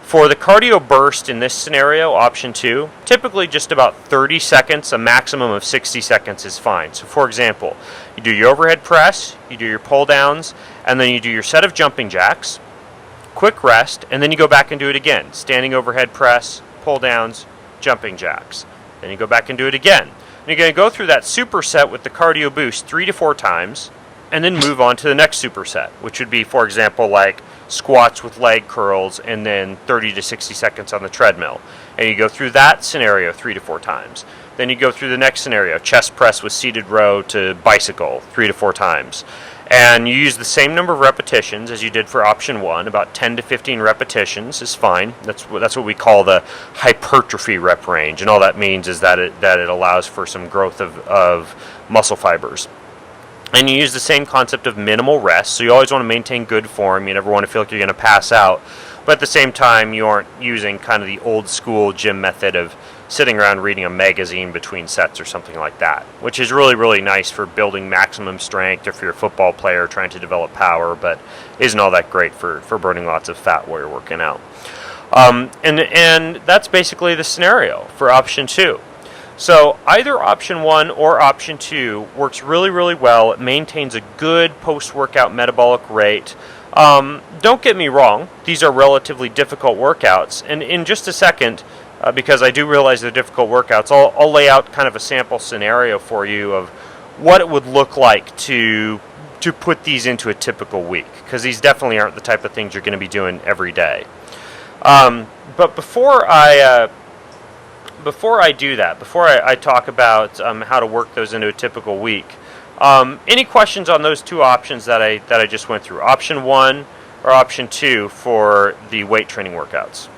For the cardio burst in this scenario, option 2, typically just about 30 seconds, a maximum of 60 seconds is fine. So for example, you do your overhead press, you do your pull downs, and then you do your set of jumping jacks, quick rest, and then you go back and do it again. Standing overhead press, pull downs, jumping jacks. Then you go back and do it again. And you're going to go through that superset with the cardio boost 3 to 4 times, and then move on to the next superset, which would be, for example, like squats with leg curls and then 30 to 60 seconds on the treadmill. And you go through that scenario 3 to 4 times. Then you go through the next scenario, chest press with seated row to bicycle 3 to 4 times. And you use the same number of repetitions as you did for option 1, about 10 to 15 repetitions is fine. That's what we call the hypertrophy rep range, and all that means is that it allows for some growth of muscle fibers. And you use the same concept of minimal rest, so you always want to maintain good form. You never want to feel like you're going to pass out, but at the same time you aren't using kind of the old school gym method of sitting around reading a magazine between sets or something like that, which is really, really nice for building maximum strength or for your football player trying to develop power, but isn't all that great for burning lots of fat while you're working out. And that's basically the scenario for option 2. So either option 1 or option 2 works really, really well. It maintains a good post-workout metabolic rate. Don't get me wrong, these are relatively difficult workouts, and in just a second, because I do realize they're difficult workouts, I'll lay out kind of a sample scenario for you of what it would look like to put these into a typical week, because these definitely aren't the type of things you're going to be doing every day. But before I do that, before I talk about how to work those into a typical week, any questions on those two options that I just went through, option 1 or option 2 for the weight training workouts?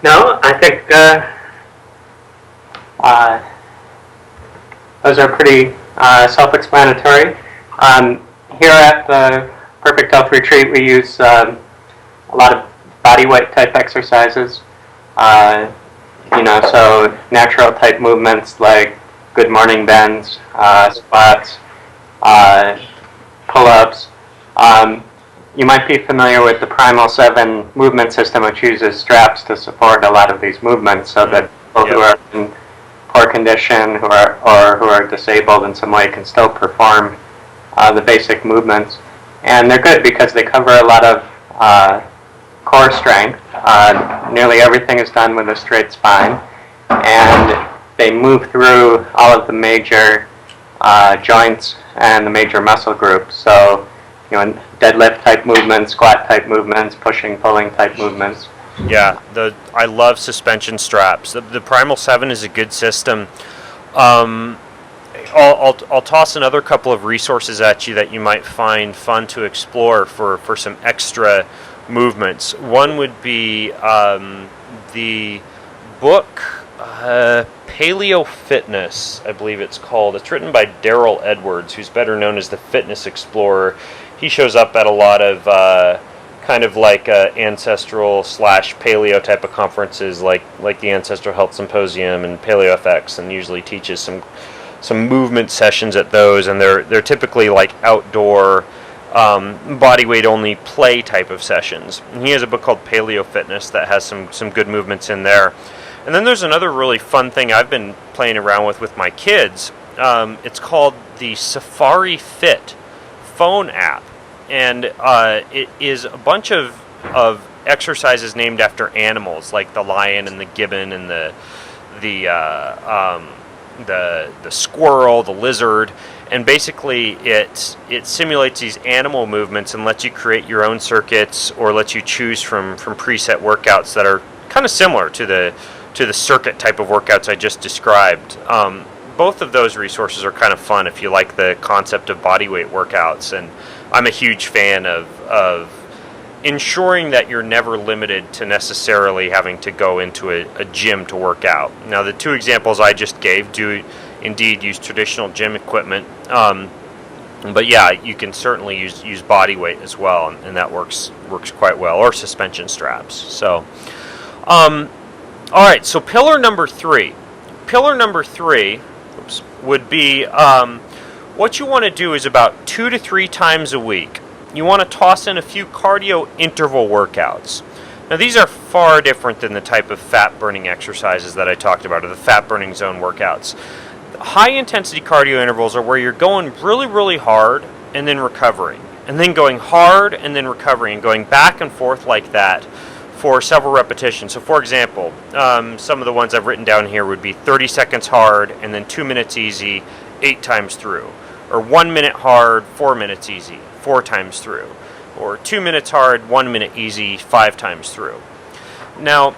No, I think those are pretty self-explanatory. Here at the Perfect Health Retreat, we use a lot of body weight type exercises. So natural type movements like good morning bends, squats, pull-ups. You might be familiar with the Primal 7 movement system, which uses straps to support a lot of these movements, so that people who are in poor condition who are disabled in some way can still perform the basic movements. And they're good because they cover a lot of core strength. Nearly everything is done with a straight spine, and they move through all of the major joints and the major muscle groups. So, deadlift type movements, squat type movements, pushing, pulling type movements. Yeah, I love suspension straps. The Primal 7 is a good system. I'll toss another couple of resources at you that you might find fun to explore for some extra movements. One would be the book Paleo Fitness, I believe it's called. It's written by Daryl Edwards, who's better known as the Fitness Explorer. He shows up at a lot of kind of like ancestral / paleo type of conferences, like the Ancestral Health Symposium and Paleo FX, and usually teaches some movement sessions at those. And they're typically like outdoor, body weight only play type of sessions. And he has a book called Paleo Fitness that has some good movements in there. And then there's another really fun thing I've been playing around with my kids. It's called the Safari Fit phone app, and it is a bunch of exercises named after animals, like the lion and the gibbon and the squirrel, the lizard. And basically it simulates these animal movements and lets you create your own circuits, or lets you choose from preset workouts that are kind of similar to the circuit type of workouts I just described. Both of those resources are kind of fun if you like the concept of body weight workouts, and I'm a huge fan of ensuring that you're never limited to necessarily having to go into a gym to work out. Now, the two examples I just gave do indeed use traditional gym equipment, but yeah, you can certainly use body weight as well, and that works quite well, or suspension straps. So all right, so pillar number three would be what you want to do is about 2 to 3 times a week. You want to toss in a few cardio interval workouts. Now, these are far different than the type of fat burning exercises that I talked about, or the fat burning zone workouts. High intensity cardio intervals are where you're going really, really hard and then recovering, and then going hard and then recovering, and going back and forth like that for several repetitions. So for example, some of the ones I've written down here would be 30 seconds hard and then 2 minutes easy 8 times through, or 1 minute hard, 4 minutes easy 4 times through, or 2 minutes hard, 1 minute easy 5 times through. Now,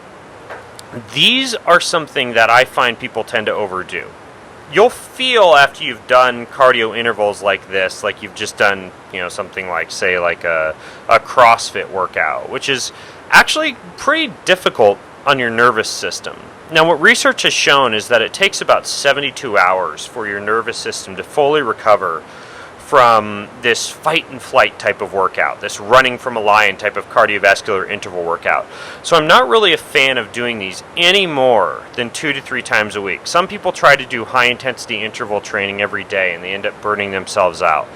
these are something that I find people tend to overdo. You'll feel after you've done cardio intervals like this, like you've just done, something like, say, like a CrossFit workout, which is actually pretty difficult on your nervous system. Now, what research has shown is that it takes about 72 hours for your nervous system to fully recover from this fight and flight type of workout, this running from a lion type of cardiovascular interval workout. So I'm not really a fan of doing these any more than 2 to 3 times a week. Some people try to do high intensity interval training every day and they end up burning themselves out.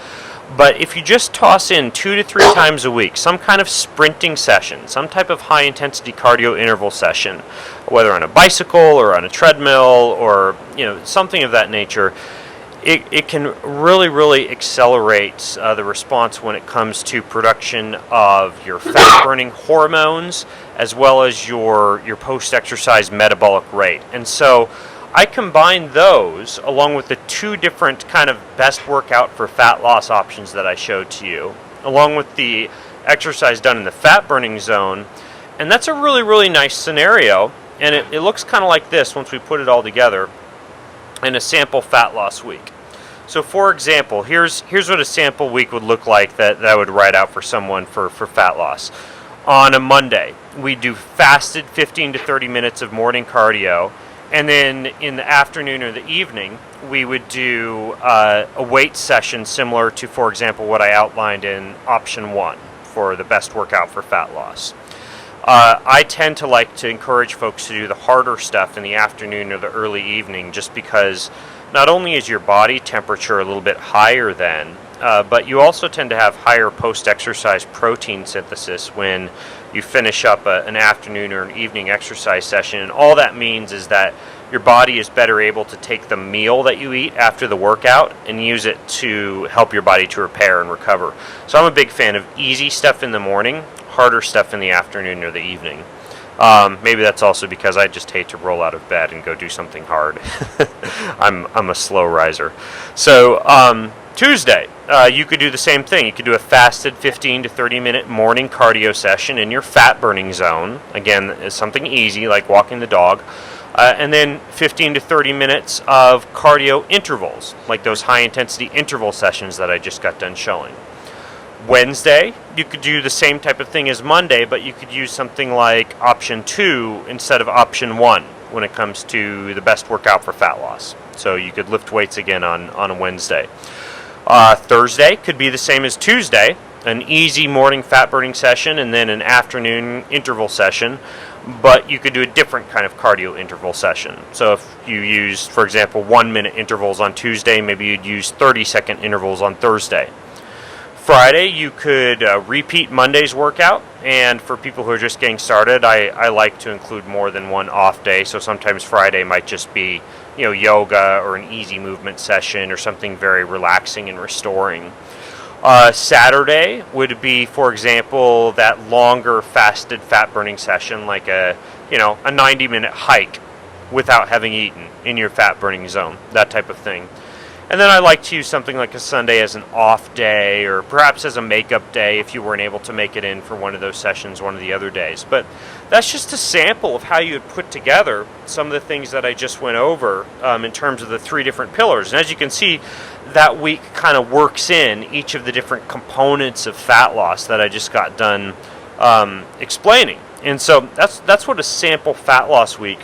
But if you just toss in 2 to 3 times a week, some kind of sprinting session, some type of high intensity cardio interval session, whether on a bicycle or on a treadmill or something of that nature, it can really, really accelerate the response when it comes to production of your fat-burning hormones, as well as your post-exercise metabolic rate. And so I combine those along with the 2 different kind of best workout for fat loss options that I showed to you, along with the exercise done in the fat-burning zone. And that's a really, really nice scenario. And it looks kind of like this once we put it all together in a sample fat loss week. So for example, here's what a sample week would look like that I would write out for someone for fat loss. On a Monday, we do fasted 15 to 30 minutes of morning cardio, and then in the afternoon or the evening, we would do a weight session similar to, for example, what I outlined in option 1 for the best workout for fat loss. I tend to like to encourage folks to do the harder stuff in the afternoon or the early evening, just because not only is your body temperature a little bit higher then, but you also tend to have higher post-exercise protein synthesis when you finish up an afternoon or an evening exercise session. And all that means is that your body is better able to take the meal that you eat after the workout and use it to help your body to repair and recover. So I'm a big fan of easy stuff in the morning, harder stuff in the afternoon or the evening. Maybe that's also because I just hate to roll out of bed and go do something hard. I'm a slow riser. So Tuesday, you could do the same thing. You could do a fasted 15 to 30 minute morning cardio session in your fat burning zone. Again, it's something easy like walking the dog. And then 15 to 30 minutes of cardio intervals, like those high intensity interval sessions that I just got done showing. Wednesday, you could do the same type of thing as Monday, but you could use something like option 2 instead of option 1. when it comes to the best workout for fat loss. So you could lift weights again on a Wednesday. Thursday could be the same as Tuesday, an easy morning fat burning session and then an afternoon interval session, but you could do a different kind of cardio interval session. So if you use, for example, 1-minute intervals on Tuesday, maybe you'd use 30-second intervals on Thursday. Friday, you could repeat Monday's workout, and for people who are just getting started, I like to include more than one off day, so sometimes Friday might just be yoga or an easy movement session or something very relaxing and restoring. Saturday would be, for example, that longer fasted fat burning session, like a 90-minute hike without having eaten in your fat burning zone, that type of thing. And then I like to use something like a Sunday as an off day, or perhaps as a makeup day if you weren't able to make it in for one of those sessions one of the other days. But that's just a sample of how you would put together some of the things that I just went over in terms of the 3 different pillars. And as you can see, that week kind of works in each of the different components of fat loss that I just got done explaining. And so that's what a sample fat loss week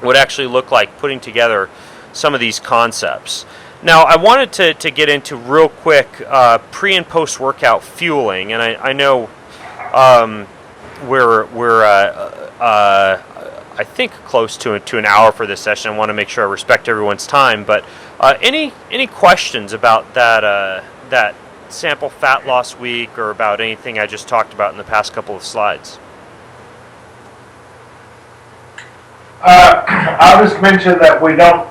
would actually look like, putting together some of these concepts. Now, I wanted to get into real quick pre and post workout fueling, and I know we're I think close to an hour for this session. I want to make sure I respect everyone's time. But any questions about that sample fat loss week, or about anything I just talked about in the past couple of slides? I'll just mention that we don't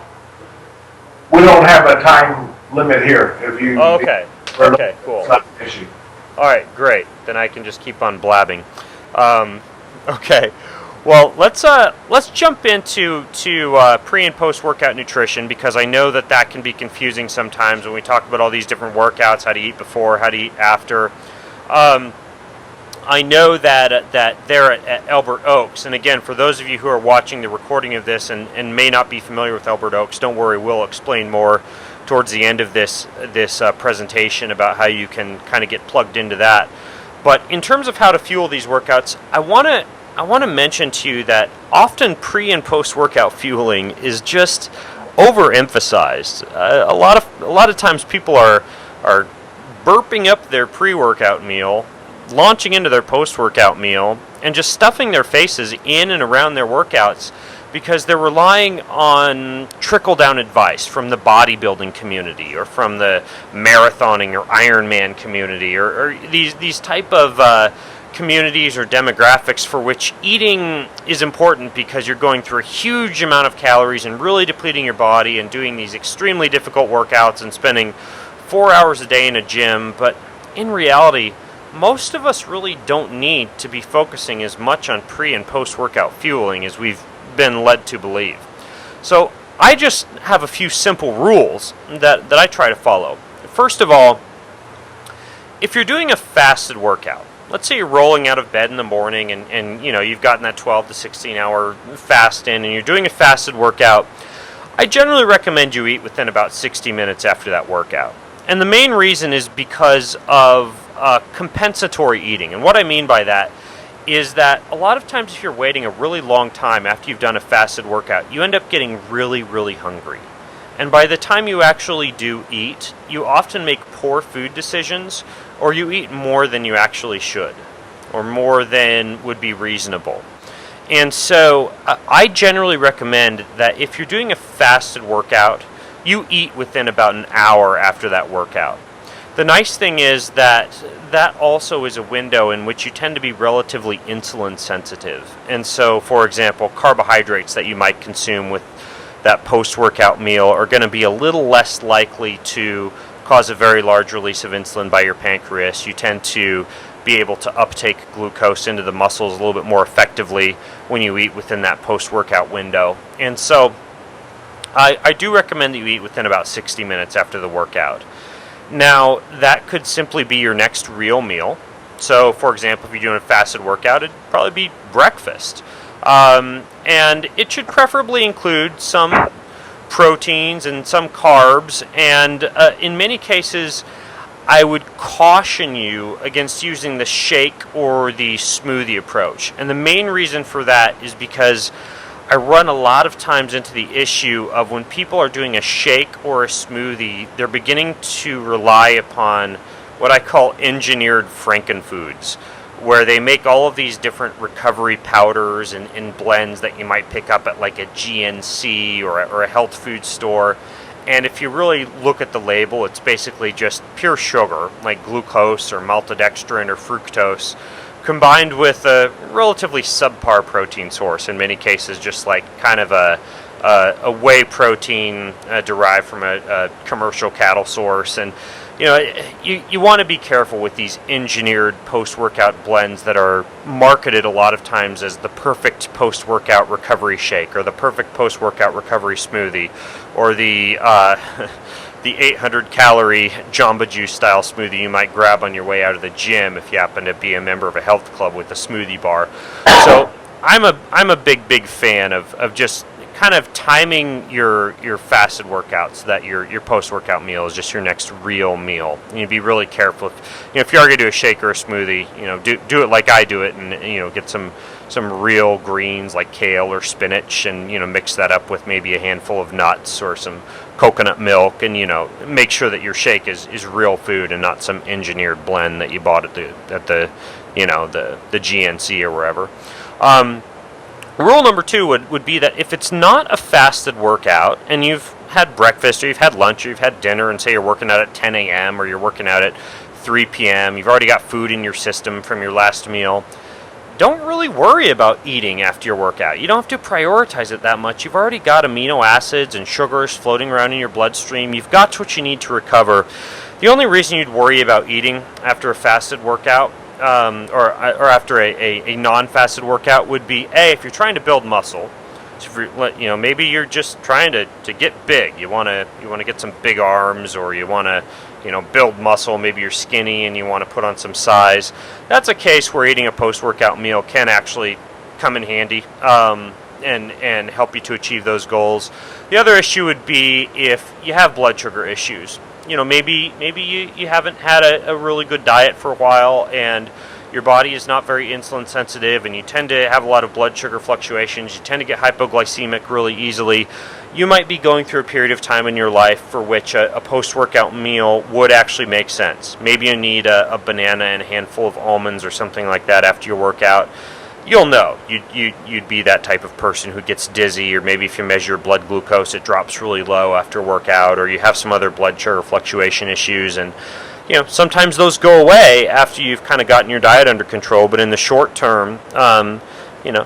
have a time limit here. If you Okay, cool. It's not an issue. All right, great. Then I can just keep on blabbing. Okay. Well, let's jump into pre and post workout nutrition, because I know that can be confusing sometimes when we talk about all these different workouts, how to eat before, how to eat after. I know that they're at Albert Oaks, and again, for those of you who are watching the recording of this and may not be familiar with Albert Oaks, don't worry, we'll explain more towards the end of this presentation about how you can kind of get plugged into that. But in terms of how to fuel these workouts, I want to mention to you that often pre and post workout fueling is just overemphasized. A lot of times people are burping up their pre-workout meal, launching into their post-workout meal, and just stuffing their faces in and around their workouts because they're relying on trickle-down advice from the bodybuilding community or from the marathoning or Ironman community or these type of communities or demographics for which eating is important because you're going through a huge amount of calories and really depleting your body and doing these extremely difficult workouts and spending 4 hours a day in a gym. But in reality, most of us really don't need to be focusing as much on pre and post workout fueling as we've been led to believe. So I just have a few simple rules that I try to follow. First of all, if you're doing a fasted workout, let's say you're rolling out of bed in the morning and you've gotten that 12 to 16 hour fast in and you're doing a fasted workout, I generally recommend you eat within about 60 minutes after that workout. And the main reason is because of compensatory eating. And what I mean by that is that a lot of times if you're waiting a really long time after you've done a fasted workout, you end up getting really, really hungry. And by the time you actually do eat, you often make poor food decisions, or you eat more than you actually should, or more than would be reasonable. And so I generally recommend that if you're doing a fasted workout, you eat within about an hour after that workout. The nice thing is that also is a window in which you tend to be relatively insulin sensitive. And so, for example, carbohydrates that you might consume with that post-workout meal are going to be a little less likely to cause a very large release of insulin by your pancreas. You tend to be able to uptake glucose into the muscles a little bit more effectively when you eat within that post-workout window. And so I do recommend that you eat within about 60 minutes after the workout. Now, that could simply be your next real meal. So, for example, if you're doing a fasted workout, it'd probably be breakfast. And it should preferably include some proteins and some carbs. And in many cases, I would caution you against using the shake or the smoothie approach. And the main reason for that is because I run a lot of times into the issue of when people are doing a shake or a smoothie, they're beginning to rely upon what I call engineered frankenfoods, where they make all of these different recovery powders and blends that you might pick up at like a GNC or a health food store. And if you really look at the label, it's basically just pure sugar, like glucose or maltodextrin or fructose, combined with a relatively subpar protein source, in many cases just like kind of a whey protein derived from a commercial cattle source. And you want to be careful with these engineered post-workout blends that are marketed a lot of times as the perfect post-workout recovery shake or the perfect post-workout recovery smoothie or the 800-calorie Jamba Juice style smoothie you might grab on your way out of the gym if you happen to be a member of a health club with a smoothie bar. So I'm a big fan of just kind of timing your fasted workout so that your post-workout meal is just your next real meal. You need to be really careful. If you are going to do a shake or a smoothie, do it like I do it, and get some real greens like kale or spinach, and mix that up with maybe a handful of nuts or some coconut milk, and make sure that your shake is real food and not some engineered blend that you bought at the GNC or wherever. Rule number 2 would be that if it's not a fasted workout and you've had breakfast or you've had lunch or you've had dinner, and say you're working out at 10 a.m. or you're working out at 3 p.m., you've already got food in your system from your last meal, don't really worry about eating after your workout. You don't have to prioritize it that much. You've already got amino acids and sugars floating around in your bloodstream. You've got what you need to recover. The only reason you'd worry about eating after a fasted workout or after a non-fasted workout would be if you're trying to build muscle. So if you're, maybe you're just trying to get big. You want to get some big arms, or you want to build muscle. Maybe you're skinny and you want to put on some size. That's a case where eating a post-workout meal can actually come in handy and help you to achieve those goals. The other issue would be if you have blood sugar issues. Maybe you haven't had a really good diet for a while, and your body is not very insulin sensitive, and you tend to have a lot of blood sugar fluctuations. You tend to get hypoglycemic really easily. You might be going through a period of time in your life for which a post-workout meal would actually make sense. Maybe you need a banana and a handful of almonds or something like that after your workout. You'll know you'd be that type of person who gets dizzy, or maybe if you measure your blood glucose, it drops really low after workout, or you have some other blood sugar fluctuation issues, and sometimes those go away after you've kind of gotten your diet under control. But in the short term,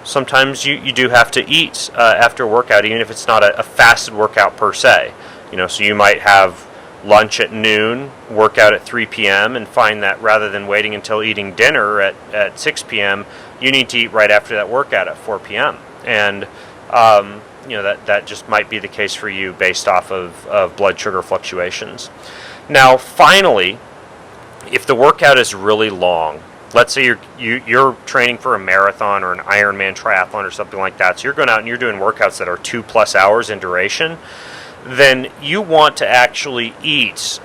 sometimes you do have to eat after a workout, even if it's not a fasted workout per se. So you might have lunch at noon, workout at 3 p.m., and find that rather than waiting until eating dinner at 6 p.m., you need to eat right after that workout at 4 p.m. And that just might be the case for you based off of blood sugar fluctuations. Now, finally, if the workout is really long, let's say you're training for a marathon or an Ironman triathlon or something like that, so you're going out and you're doing workouts that are 2+ hours in duration, then you want to actually eat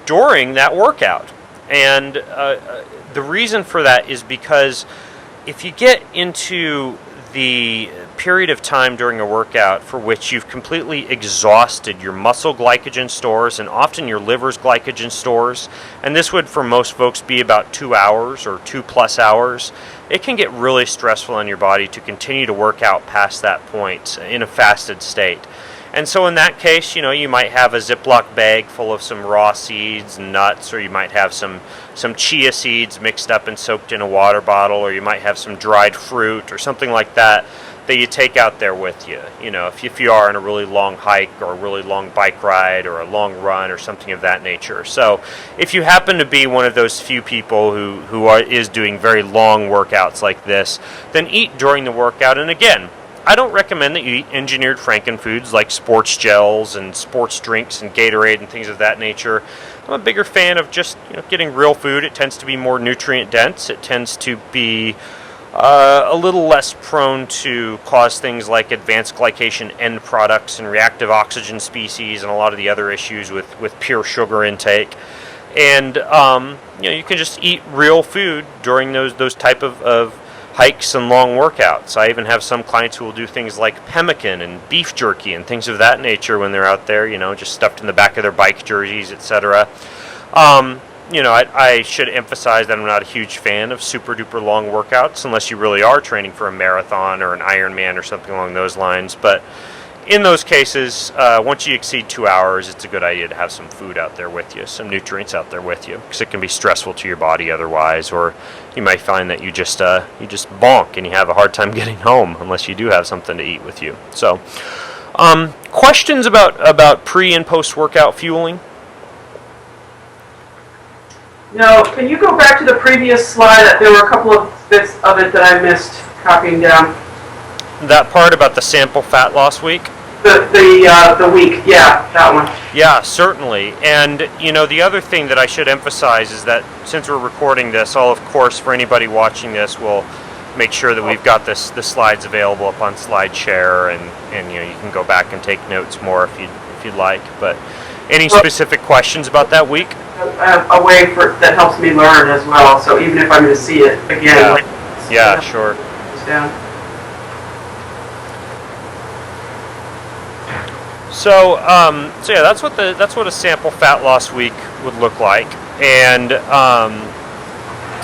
during that workout. And the reason for that is because if you get into the period of time during a workout for which you've completely exhausted your muscle glycogen stores and often your liver's glycogen stores, and this would for most folks be about 2 hours or 2+ hours, it can get really stressful on your body to continue to work out past that point in a fasted state. And so in that case, you might have a Ziploc bag full of some raw seeds and nuts, or you might have some chia seeds mixed up and soaked in a water bottle, or you might have some dried fruit or something like that you take out there with you. If you are on a really long hike or a really long bike ride or a long run or something of that nature. So if you happen to be one of those few people who is doing very long workouts like this, then eat during the workout. And again, I don't recommend that you eat engineered frankenfoods like sports gels and sports drinks and Gatorade and things of that nature. I'm a bigger fan of just getting real food. It tends to be more nutrient dense. It tends to be a little less prone to cause things like advanced glycation end products and reactive oxygen species and a lot of the other issues with pure sugar intake. And you can just eat real food during those type of hikes and long workouts. I even have some clients who will do things like pemmican and beef jerky and things of that nature when they're out there, just stuffed in the back of their bike jerseys, etc. I should emphasize that I'm not a huge fan of super duper long workouts unless you really are training for a marathon or an Ironman or something along those lines. But in those cases, once you exceed 2 hours, it's a good idea to have some food out there with you, some nutrients out there with you, because it can be stressful to your body otherwise, or you might find that you just bonk and you have a hard time getting home unless you do have something to eat with you. So, questions about pre and post workout fueling? No, can you go back to the previous slide? There were a couple of bits of it that I missed copying down. That part about the sample fat loss week? The week, yeah, that one. Yeah, certainly. And, the other thing that I should emphasize is that since we're recording this, I'll, of course, for anybody watching this, we'll make sure that we've got the slides available up on SlideShare, and you can go back and take notes more if you'd like. But any specific questions about that week? A way that helps me learn as well, so even if I'm going to see it again. Yeah, sure. Down. So yeah, that's what a sample fat loss week would look like, and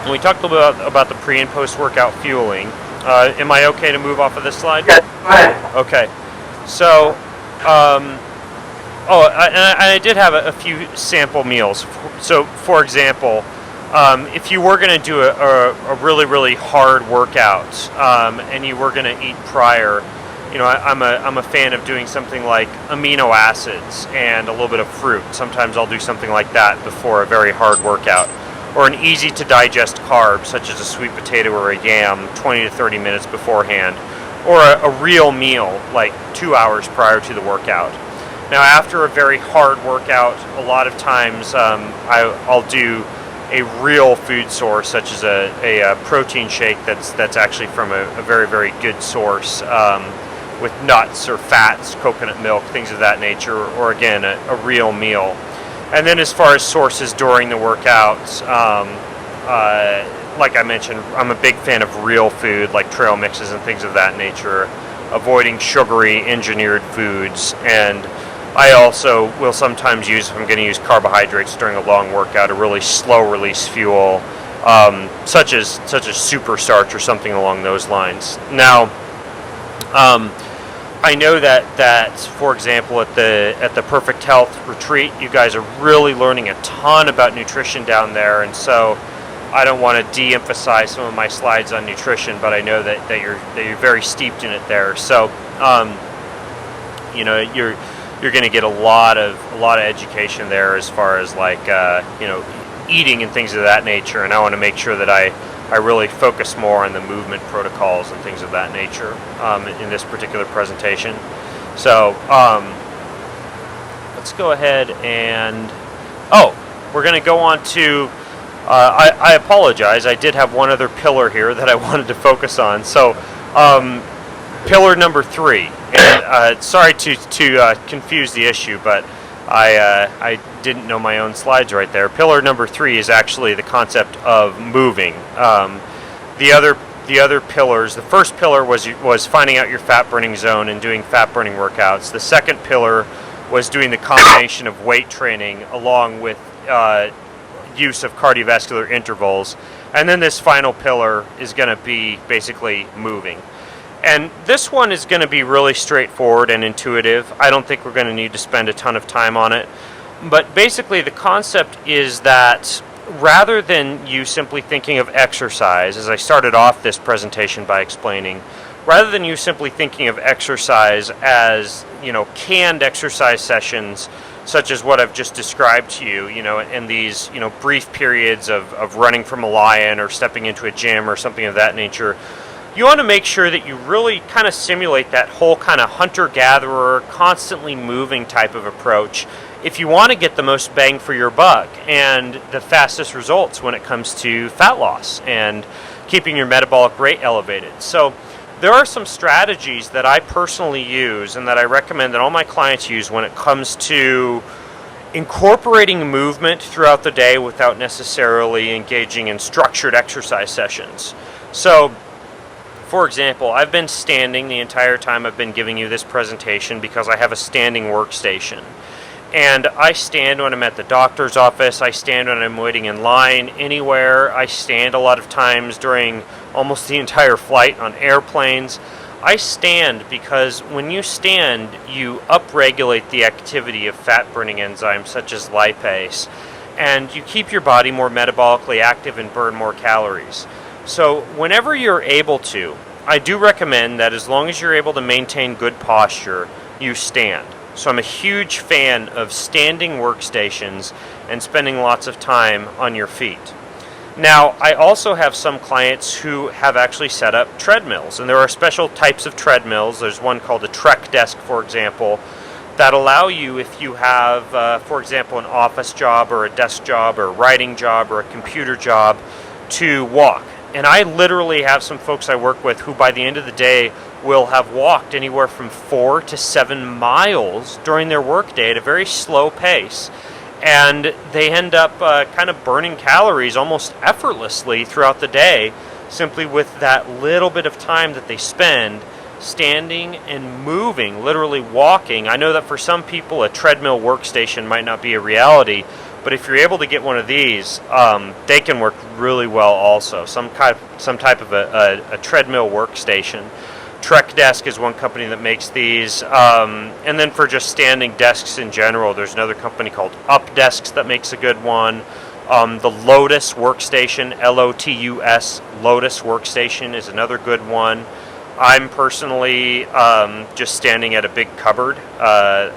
we talked a little bit about the pre and post workout fueling. Am I okay to move off of this slide? Yeah, go ahead. Okay. So, I did have a few sample meals. So, for example, if you were going to do a really, really hard workout and you were going to eat prior, I'm a fan of doing something like amino acids and a little bit of fruit. Sometimes I'll do something like that before a very hard workout. Or an easy to digest carb, such as a sweet potato or a yam, 20 to 30 minutes beforehand. Or a real meal, like 2 hours prior to the workout. Now, after a very hard workout, a lot of times I'll do a real food source, such as a protein shake that's actually from a very, very good source, with nuts or fats, coconut milk, things of that nature, or again, a real meal. And then as far as sources during the workouts, like I mentioned, I'm a big fan of real food, like trail mixes and things of that nature, avoiding sugary, engineered foods, and I also will sometimes use, if I'm going to use carbohydrates during a long workout, a really slow release fuel, such as super starch or something along those lines. Now, I know that for example at the Perfect Health retreat, you guys are really learning a ton about nutrition down there, and so I don't want to de-emphasize some of my slides on nutrition, but I know that you're very steeped in it there. So you're going to get a lot of education there as far as like eating and things of that nature, and I want to make sure that I really focus more on the movement protocols and things of that nature in this particular presentation. So let's go ahead and we're going to go on to I apologize, I did have one other pillar here that I wanted to focus on. So pillar number 3, and sorry to confuse the issue, but I didn't know my own slides right there. Pillar number 3 is actually the concept of moving. The other pillars, the first pillar was finding out your fat burning zone and doing fat burning workouts. The second pillar was doing the combination of weight training along with use of cardiovascular intervals. And then this final pillar is going to be basically moving. And this one is going to be really straightforward and intuitive. I don't think we're going to need to spend a ton of time on it. But basically the concept is that rather than you simply thinking of exercise, as I started off this presentation by explaining, rather than you simply thinking of exercise as, canned exercise sessions, such as what I've just described to you, in these, brief periods of running from a lion or stepping into a gym or something of that nature, you want to make sure that you really kind of simulate that whole kind of hunter-gatherer, constantly moving type of approach if you want to get the most bang for your buck and the fastest results when it comes to fat loss and keeping your metabolic rate elevated. So there are some strategies that I personally use and that I recommend that all my clients use when it comes to incorporating movement throughout the day without necessarily engaging in structured exercise sessions. So For example, I've been standing the entire time I've been giving you this presentation because I have a standing workstation. And I stand when I'm at the doctor's office, I stand when I'm waiting in line anywhere, I stand a lot of times during almost the entire flight on airplanes. I stand because when you stand, you upregulate the activity of fat-burning enzymes such as lipase, and you keep your body more metabolically active and burn more calories. So whenever you're able to, I do recommend that as long as you're able to maintain good posture, you stand. So I'm a huge fan of standing workstations and spending lots of time on your feet. Now, I also have some clients who have actually set up treadmills, and there are special types of treadmills. There's one called a Trek desk, for example, that allow you, if you have, for example, an office job or a desk job or a writing job or a computer job, to walk. And I literally have some folks I work with who by the end of the day will have walked anywhere from 4 to 7 miles during their workday at a very slow pace. And they end up kind of burning calories almost effortlessly throughout the day simply with that little bit of time that they spend standing and moving, literally walking. I know that for some people a treadmill workstation might not be a reality, but if you're able to get one of these, they can work really well also. Some type of a treadmill workstation. Trek Desk is one company that makes these, and then for just standing desks in general, there's another company called Up Desks that makes a good one. The Lotus Workstation, Lotus, Lotus Workstation is another good one. I'm personally just standing at a big cupboard,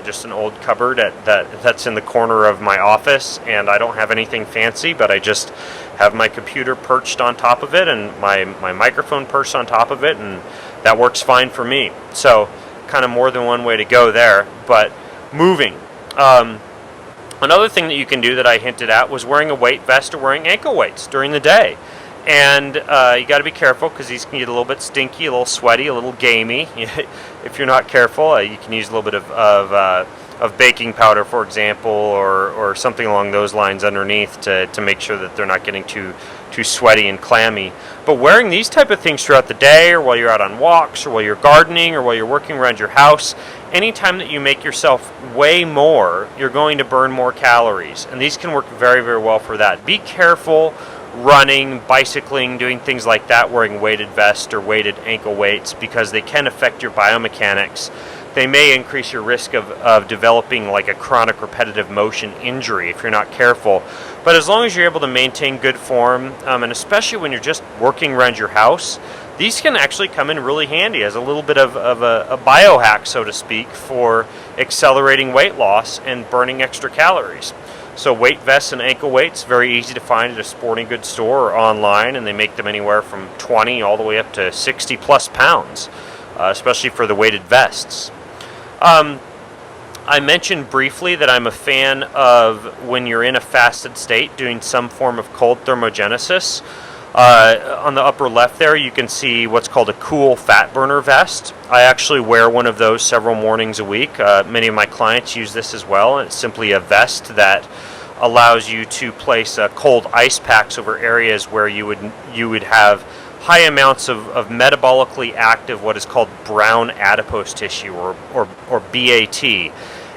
just an old cupboard that's in the corner of my office, and I don't have anything fancy, but I just have my computer perched on top of it and my microphone perched on top of it, and that works fine for me. So kind of more than one way to go there, but moving. Another thing that you can do that I hinted at was wearing a weight vest or wearing ankle weights during the day. And you got to be careful because these can get a little bit stinky, a little sweaty, a little gamey. If you're not careful, you can use a little bit of baking powder, for example, or something along those lines underneath to make sure that they're not getting too sweaty and clammy. But wearing these type of things throughout the day, or while you're out on walks, or while you're gardening, or while you're working around your house, anytime that you make yourself weigh more, you're going to burn more calories. And these can work very, very well for that. Be careful running, bicycling, doing things like that, wearing weighted vests or weighted ankle weights, because they can affect your biomechanics. They may increase your risk of developing like a chronic repetitive motion injury if you're not careful. But as long as you're able to maintain good form, and especially when you're just working around your house, these can actually come in really handy as a little bit of a biohack, so to speak, for accelerating weight loss and burning extra calories. So weight vests and ankle weights, very easy to find at a sporting goods store or online, and they make them anywhere from 20 all the way up to 60 plus pounds, especially for the weighted vests. I mentioned briefly that I'm a fan of, when you're in a fasted state, doing some form of cold thermogenesis. On the upper left there, you can see what's called a cool fat burner vest. I actually wear one of those several mornings a week. Many of my clients use this as well. It's simply a vest that allows you to place cold ice packs over areas where you would have high amounts of metabolically active, what is called brown adipose tissue, or BAT,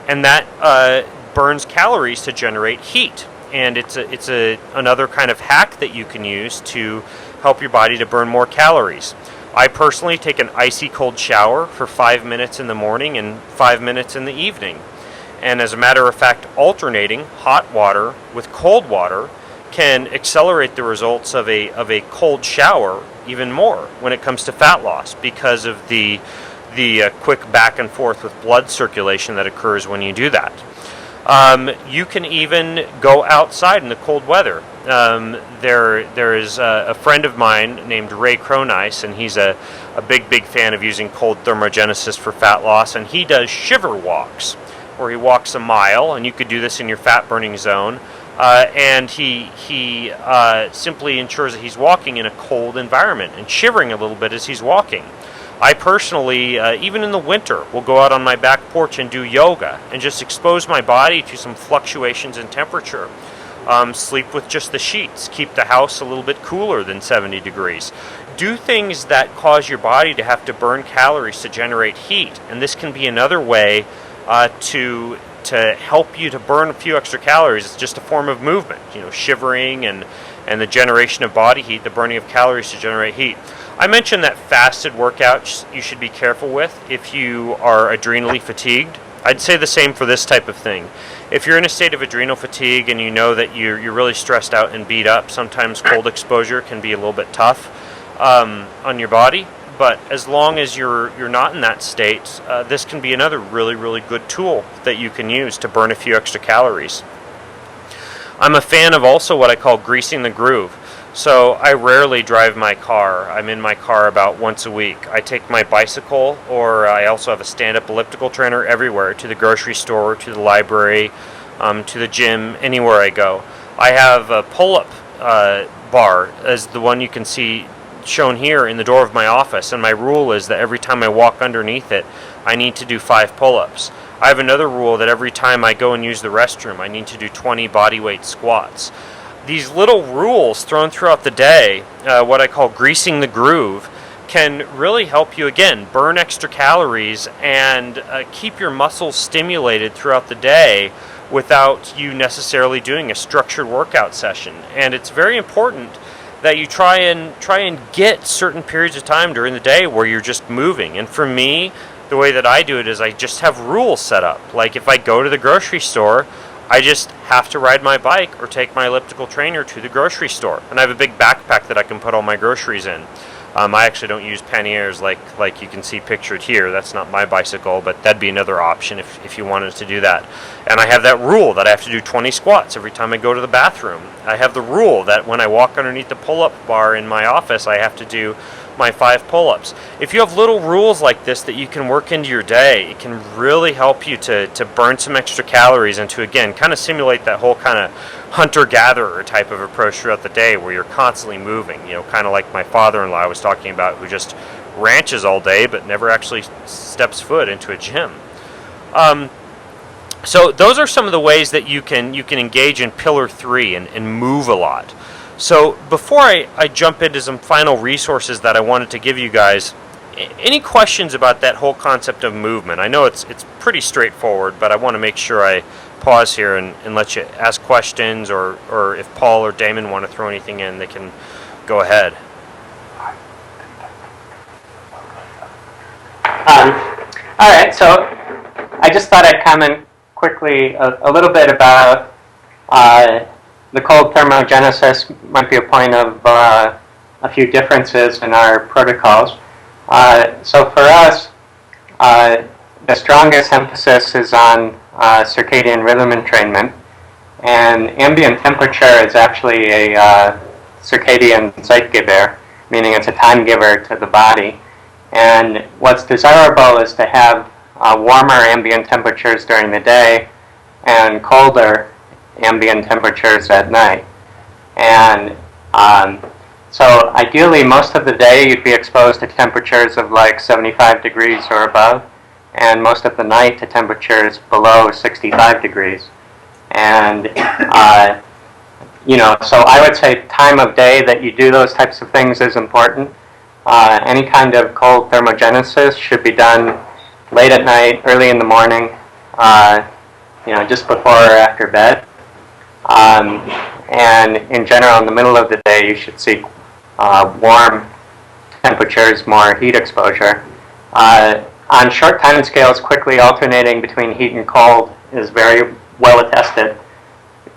and that burns calories to generate heat. And it's another kind of hack that you can use to help your body to burn more calories. I personally take an icy cold shower for 5 minutes in the morning and 5 minutes in the evening. And as a matter of fact, alternating hot water with cold water can accelerate the results of a cold shower even more when it comes to fat loss, because of the quick back and forth with blood circulation that occurs when you do that. You can even go outside in the cold weather. There is a friend of mine named Ray Cronice, and he's a big fan of using cold thermogenesis for fat loss, and he does shiver walks, where he walks a mile, and you could do this in your fat burning zone, and he simply ensures that he's walking in a cold environment and shivering a little bit as he's walking. I personally, even in the winter, will go out on my back porch and do yoga and just expose my body to some fluctuations in temperature. Sleep with just the sheets. Keep the house a little bit cooler than 70 degrees. Do things that cause your body to have to burn calories to generate heat. And this can be another way to help you to burn a few extra calories. It's just a form of movement, shivering and the generation of body heat, the burning of calories to generate heat. I mentioned that fasted workouts you should be careful with if you are adrenally fatigued. I'd say the same for this type of thing. If you're in a state of adrenal fatigue and you know that you're really stressed out and beat up, sometimes cold exposure can be a little bit tough on your body. But as long as you're not in that state, this can be another really, really good tool that you can use to burn a few extra calories. I'm a fan of also what I call greasing the groove. So I rarely drive my car. I'm in my car about once a week. I take my bicycle, or I also have a stand-up elliptical trainer everywhere, to the grocery store, to the library, to the gym, anywhere I go. I have a pull-up bar, as the one you can see shown here in the door of my office, and my rule is that every time I walk underneath it, I need to do 5 pull-ups. I have another rule that every time I go and use the restroom, I need to do 20 bodyweight squats. These little rules thrown throughout the day, what I call greasing the groove, can really help you, again, burn extra calories and keep your muscles stimulated throughout the day without you necessarily doing a structured workout session. And it's very important that you try and get certain periods of time during the day where you're just moving. And for me, the way that I do it is I just have rules set up. Like if I go to the grocery store, I just have to ride my bike or take my elliptical trainer to the grocery store. And I have a big backpack that I can put all my groceries in. I actually don't use panniers like you can see pictured here. That's not my bicycle, but that'd be another option if you wanted to do that. And I have that rule that I have to do 20 squats every time I go to the bathroom. I have the rule that when I walk underneath the pull-up bar in my office, I have to do my 5 pull-ups. If you have little rules like this that you can work into your day, it can really help you to burn some extra calories and to, again, kind of simulate that whole kind of hunter-gatherer type of approach throughout the day where you're constantly moving, kind of like my father-in-law I was talking about, who just ranches all day but never actually steps foot into a gym. So those are some of the ways that you can engage in Pillar 3 and move a lot. So before I jump into some final resources that I wanted to give you guys, any questions about that whole concept of movement? I know it's pretty straightforward, but I want to make sure I pause here and let you ask questions, or if Paul or Damon want to throw anything in, they can go ahead. All right, so I just thought I'd comment quickly a little bit about the cold thermogenesis. Might be a point of a few differences in our protocols. So for us, the strongest emphasis is on circadian rhythm entrainment, and ambient temperature is actually a circadian Zeitgeber, meaning it's a time giver to the body. And what's desirable is to have warmer ambient temperatures during the day and colder ambient temperatures at night. And so ideally most of the day you'd be exposed to temperatures of like 75 degrees or above, and most of the night to temperatures below 65 degrees. And so I would say time of day that you do those types of things is important. Any kind of cold thermogenesis should be done late at night, early in the morning, just before or after bed. And in general, in the middle of the day, you should seek warm temperatures, more heat exposure. On short time scales, quickly alternating between heat and cold is very well attested.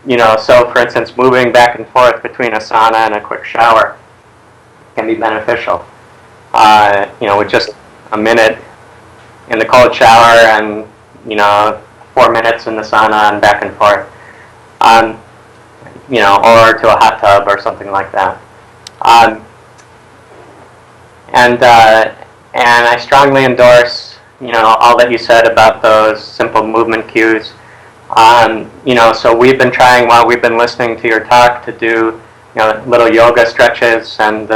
So for instance, moving back and forth between a sauna and a quick shower can be beneficial. With just a minute in the cold shower and 4 minutes in the sauna and back and forth, or to a hot tub or something like that. And I strongly endorse all that you said about those simple movement cues. So we've been trying, while we've been listening to your talk, to do little yoga stretches and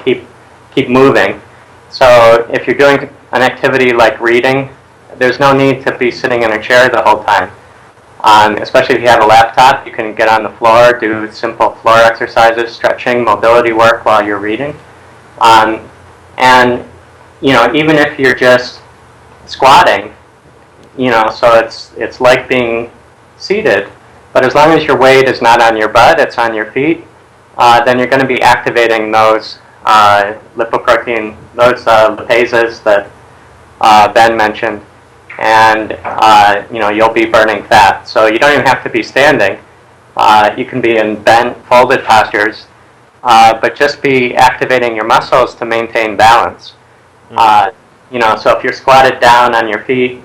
keep moving. So if you're doing an activity like reading, there's no need to be sitting in a chair the whole time. Especially if you have a laptop, you can get on the floor, do simple floor exercises, stretching, mobility work while you're reading. And, even if you're just squatting, so it's like being seated, but as long as your weight is not on your butt, it's on your feet, then you're going to be activating those lipoprotein, those lipases that Ben mentioned, and you'll be burning fat. So you don't even have to be standing. You can be in bent, folded postures, but just be activating your muscles to maintain balance. So if you're squatted down on your feet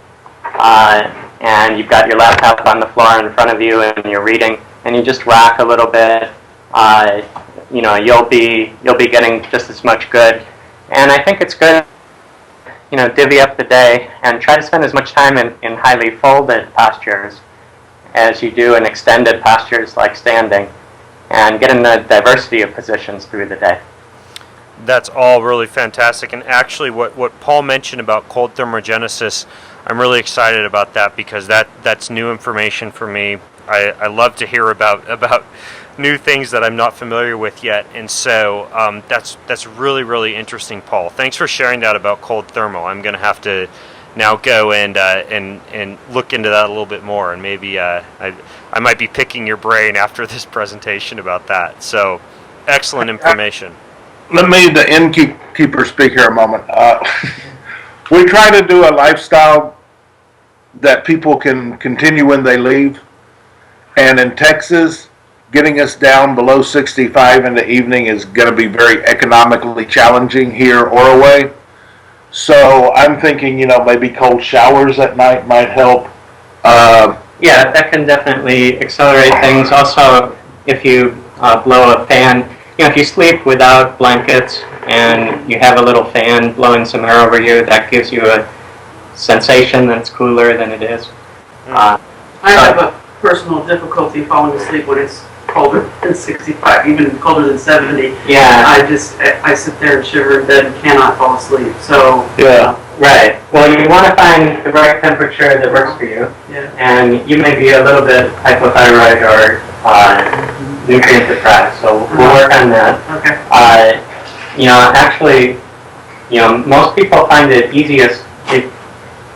and you've got your laptop on the floor in front of you and you're reading, and you just rock a little bit, you'll be getting just as much good. And I think it's good, divvy up the day and try to spend as much time in highly folded postures as you do in extended postures like standing, and get in the diversity of positions through the day. That's all really fantastic. And actually what Paul mentioned about cold thermogenesis, I'm really excited about that because that's new information for me. I love to hear about new things that I'm not familiar with yet, and so that's really, really interesting, Paul. Thanks for sharing that about cold thermal. I'm going to have to now go and look into that a little bit more, and maybe I might be picking your brain after this presentation about that. So, excellent information. Let me, the innkeeper, speak here a moment. We try to do a lifestyle that people can continue when they leave, and in Texas, getting us down below 65 in the evening is going to be very economically challenging here or away. So I'm thinking, maybe cold showers at night might help. Yeah, that can definitely accelerate things. Also, if you blow a fan, if you sleep without blankets and you have a little fan blowing some air over you, that gives you a sensation that it's cooler than it is. I have a personal difficulty falling asleep when it's colder than 65, even colder than 70. Yeah. I sit there and shiver in bed and cannot fall asleep. So Yeah. Right. Well, you want to find the right temperature that works for you. yeah. And you may be a little bit hypothyroid or nutrient deprived, so we'll work on that. Okay. Actually, most people find it easiest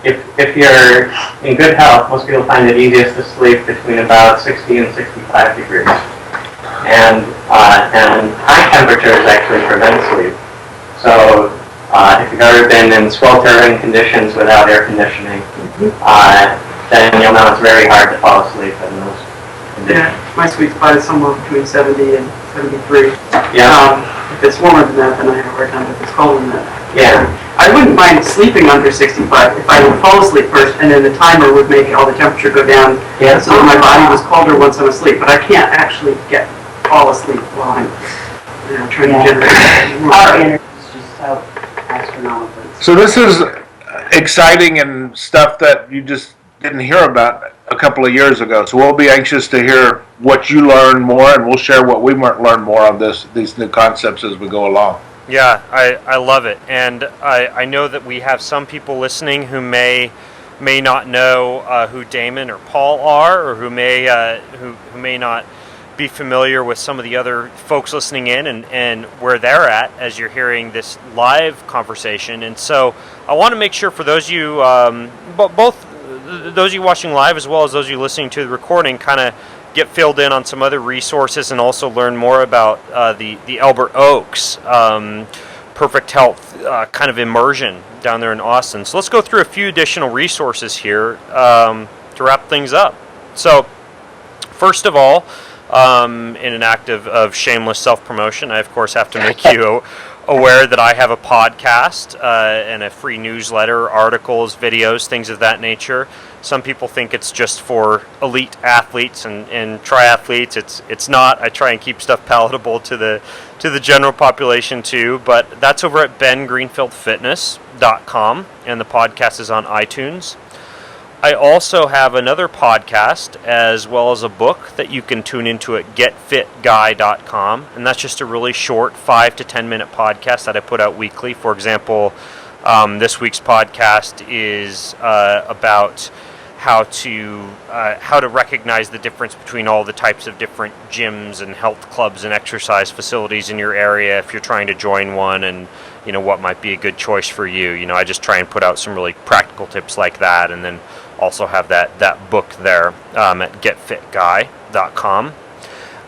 if you're in good health. Most people find it easiest to sleep between about 60 and 65 degrees, and high temperatures actually prevent sleep. So if you've ever been in sweltering conditions without air conditioning, then you'll know it's very hard to fall asleep in those conditions. Yeah, my sweet spot is somewhere between 70 and 73. Yeah. If it's warmer than that, then I have a hard time. If it's colder than that, Yeah. I wouldn't mind sleeping under 65 if I would fall asleep first, and then the timer would make all the temperature go down, Yeah. so that my body was colder once I'm asleep. But I can't actually fall asleep while I'm trying to generate. Our energy is just so astronomically. So this is exciting and stuff that you just didn't hear about a couple of years ago. So we'll be anxious to hear what you learn more, and we'll share what we learned more on these new concepts as we go along. Yeah, I love it, and I know that we have some people listening who may not know who Damon or Paul are, or who may not be familiar with some of the other folks listening in and where they're at as you're hearing this live conversation. And so I want to make sure for those of you, both those of you watching live as well as those of you listening to the recording, kind of get filled in on some other resources and also learn more about the Albert Oaks Perfect Health kind of immersion down there in Austin. So let's go through a few additional resources here to wrap things up. So first of all, in an act of shameless self-promotion, I of course have to make you aware that I have a podcast and a free newsletter, articles, videos, things of that nature. Some people think it's just for elite athletes and triathletes. It's not. I try and keep stuff palatable to the general population too. But that's over at bengreenfieldfitness.com, and the podcast is on iTunes. I also have another podcast as well as a book that you can tune into at getfitguy.com, and that's just a really short 5 to 10 minute podcast that I put out weekly. For example, this week's podcast is about how to recognize the difference between all the types of different gyms and health clubs and exercise facilities in your area if you're trying to join one, and what might be a good choice for you. I just try and put out some really practical tips like that, and then also have that book there at getfitguy.com.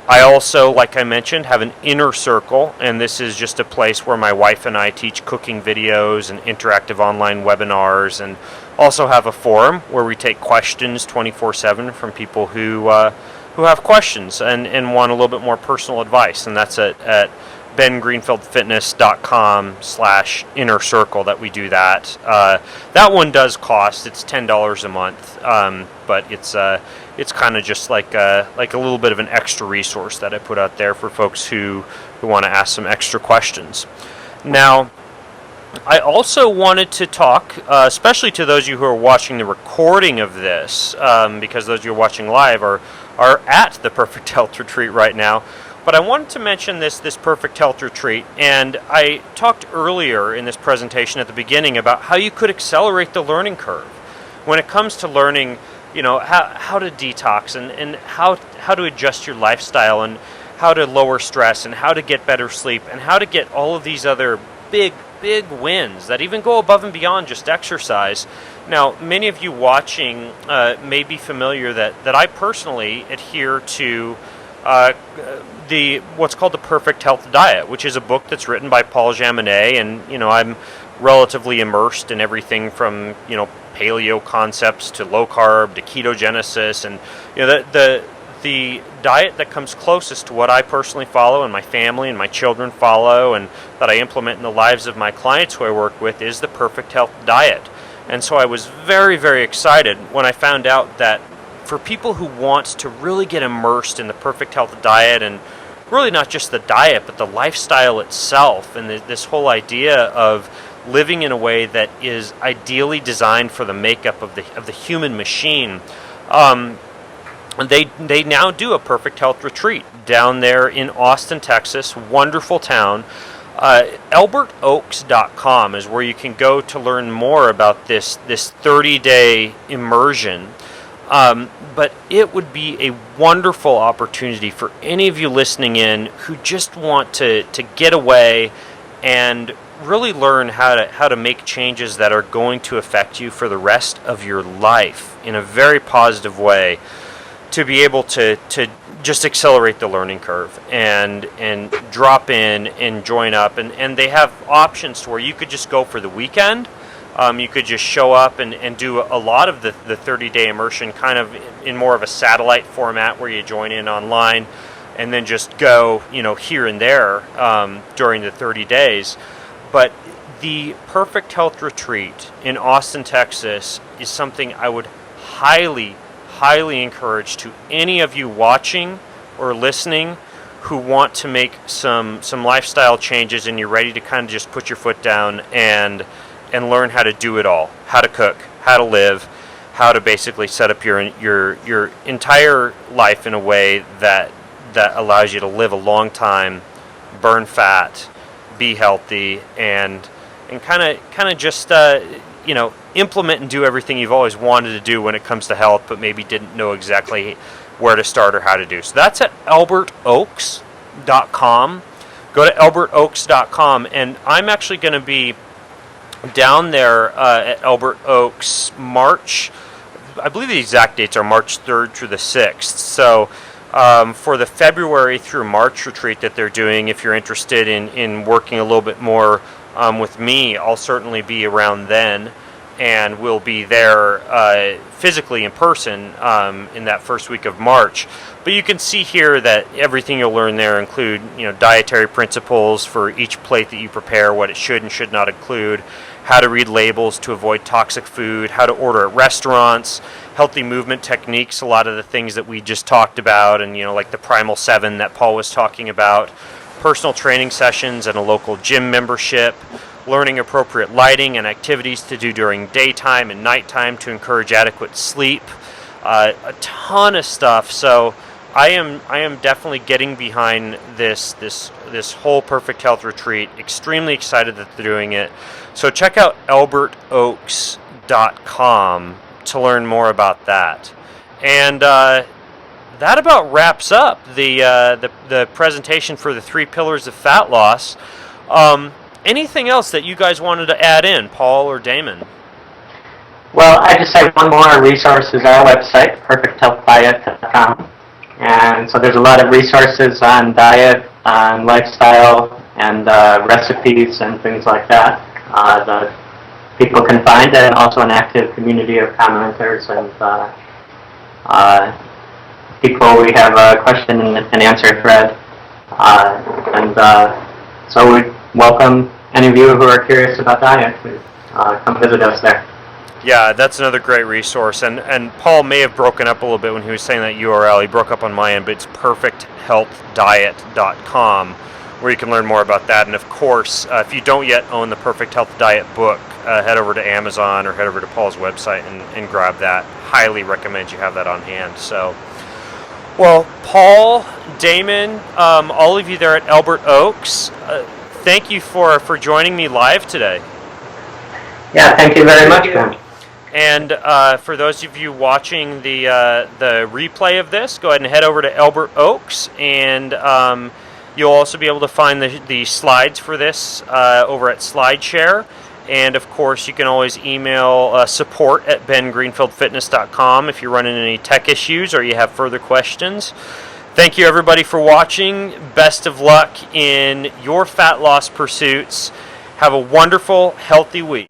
I also, like I mentioned, have an inner circle, and this is just a place where my wife and I teach cooking videos and interactive online webinars, and also have a forum where we take questions 24/7 from people who have questions and want a little bit more personal advice, and that's at bengreenfieldfitness.com/inner circle that we do that. That one does cost. It's $10 a month, but it's kind of just like a little bit of an extra resource that I put out there for folks who want to ask some extra questions. Now, I also wanted to talk, especially to those of you who are watching the recording of this, because those of you who are watching live are at the Perfect Health Retreat right now. But I wanted to mention this Perfect Health Retreat, and I talked earlier in this presentation at the beginning about how you could accelerate the learning curve when it comes to learning, how to detox and how to adjust your lifestyle and how to lower stress and how to get better sleep and how to get all of these other big wins that even go above and beyond just exercise. Now, many of you watching may be familiar that I personally adhere to what's called the Perfect Health Diet, which is a book that's written by Paul Jaminet, and I'm relatively immersed in everything from paleo concepts to low carb to ketogenesis, and the diet that comes closest to what I personally follow and my family and my children follow and that I implement in the lives of my clients who I work with is the Perfect Health Diet. And so I was very, very excited when I found out that for people who want to really get immersed in the Perfect Health Diet, and really not just the diet, but the lifestyle itself, and this whole idea of living in a way that is ideally designed for the makeup of the human machine, they now do a Perfect Health Retreat down there in Austin, Texas. Wonderful town. AlbertOaks.com is where you can go to learn more about this 30-day immersion. But it would be a wonderful opportunity for any of you listening in who just want to get away and really learn how to make changes that are going to affect you for the rest of your life in a very positive way, to be able to just accelerate the learning curve and drop in and join up. And they have options to where you could just go for the weekend. You could just show up and do a lot of the 30-day immersion kind of in more of a satellite format where you join in online and then just go, here and there during the 30 days. But the Perfect Health Retreat in Austin, Texas is something I would highly encourage to any of you watching or listening who want to make some lifestyle changes and you're ready to kind of just put your foot down and learn how to do it all, how to cook, how to live, how to basically set up your entire life in a way that allows you to live a long time, burn fat, be healthy, and kind of just implement and do everything you've always wanted to do when it comes to health, but maybe didn't know exactly where to start or how to do. So that's at AlbertOaks.com. Go to AlbertOaks.com, and I'm actually going to be down there at Albert Oaks March, I believe the exact dates are March 3rd through the 6th. So for the February through March retreat that they're doing, if you're interested in working a little bit more with me, I'll certainly be around then, and we'll be there physically in person in that first week of March. But you can see here that everything you'll learn there include dietary principles for each plate that you prepare, what it should and should not include, how to read labels to avoid toxic food, how to order at restaurants, healthy movement techniques, a lot of the things that we just talked about, and like the Primal 7 that Paul was talking about, personal training sessions and a local gym membership, learning appropriate lighting and activities to do during daytime and nighttime to encourage adequate sleep, a ton of stuff. So I am definitely getting behind this whole Perfect Health Retreat. Extremely excited that they're doing it. So check out AlbertOaks.com to learn more about that. And that about wraps up the presentation for the 3 pillars of fat loss. Anything else that you guys wanted to add in, Paul or Damon? Well, I just have one more resource is our website, perfecthealthdiet.com. And so there's a lot of resources on diet, on lifestyle, and recipes and things like that that people can find, and also an active community of commenters and people. We have a question and answer thread. So we welcome any of you who are curious about diet to come visit us there. Yeah, that's another great resource. And Paul may have broken up a little bit when he was saying that URL. He broke up on my end, but it's perfecthealthdiet.com, where you can learn more about that. And of course, if you don't yet own the Perfect Health Diet book, head over to Amazon or head over to Paul's website and grab that. Highly recommend you have that on hand. So, well, Paul, Damon, all of you there at Albert Oaks, thank you for joining me live today. Yeah, thank you very much, Ben. And for those of you watching the replay of this, go ahead and head over to Albert Oaks, and you'll also be able to find the slides for this over at SlideShare. And of course, you can always email support at bengreenfieldfitness.com if you're running any tech issues or you have further questions. Thank you, everybody, for watching. Best of luck in your fat loss pursuits. Have a wonderful, healthy week.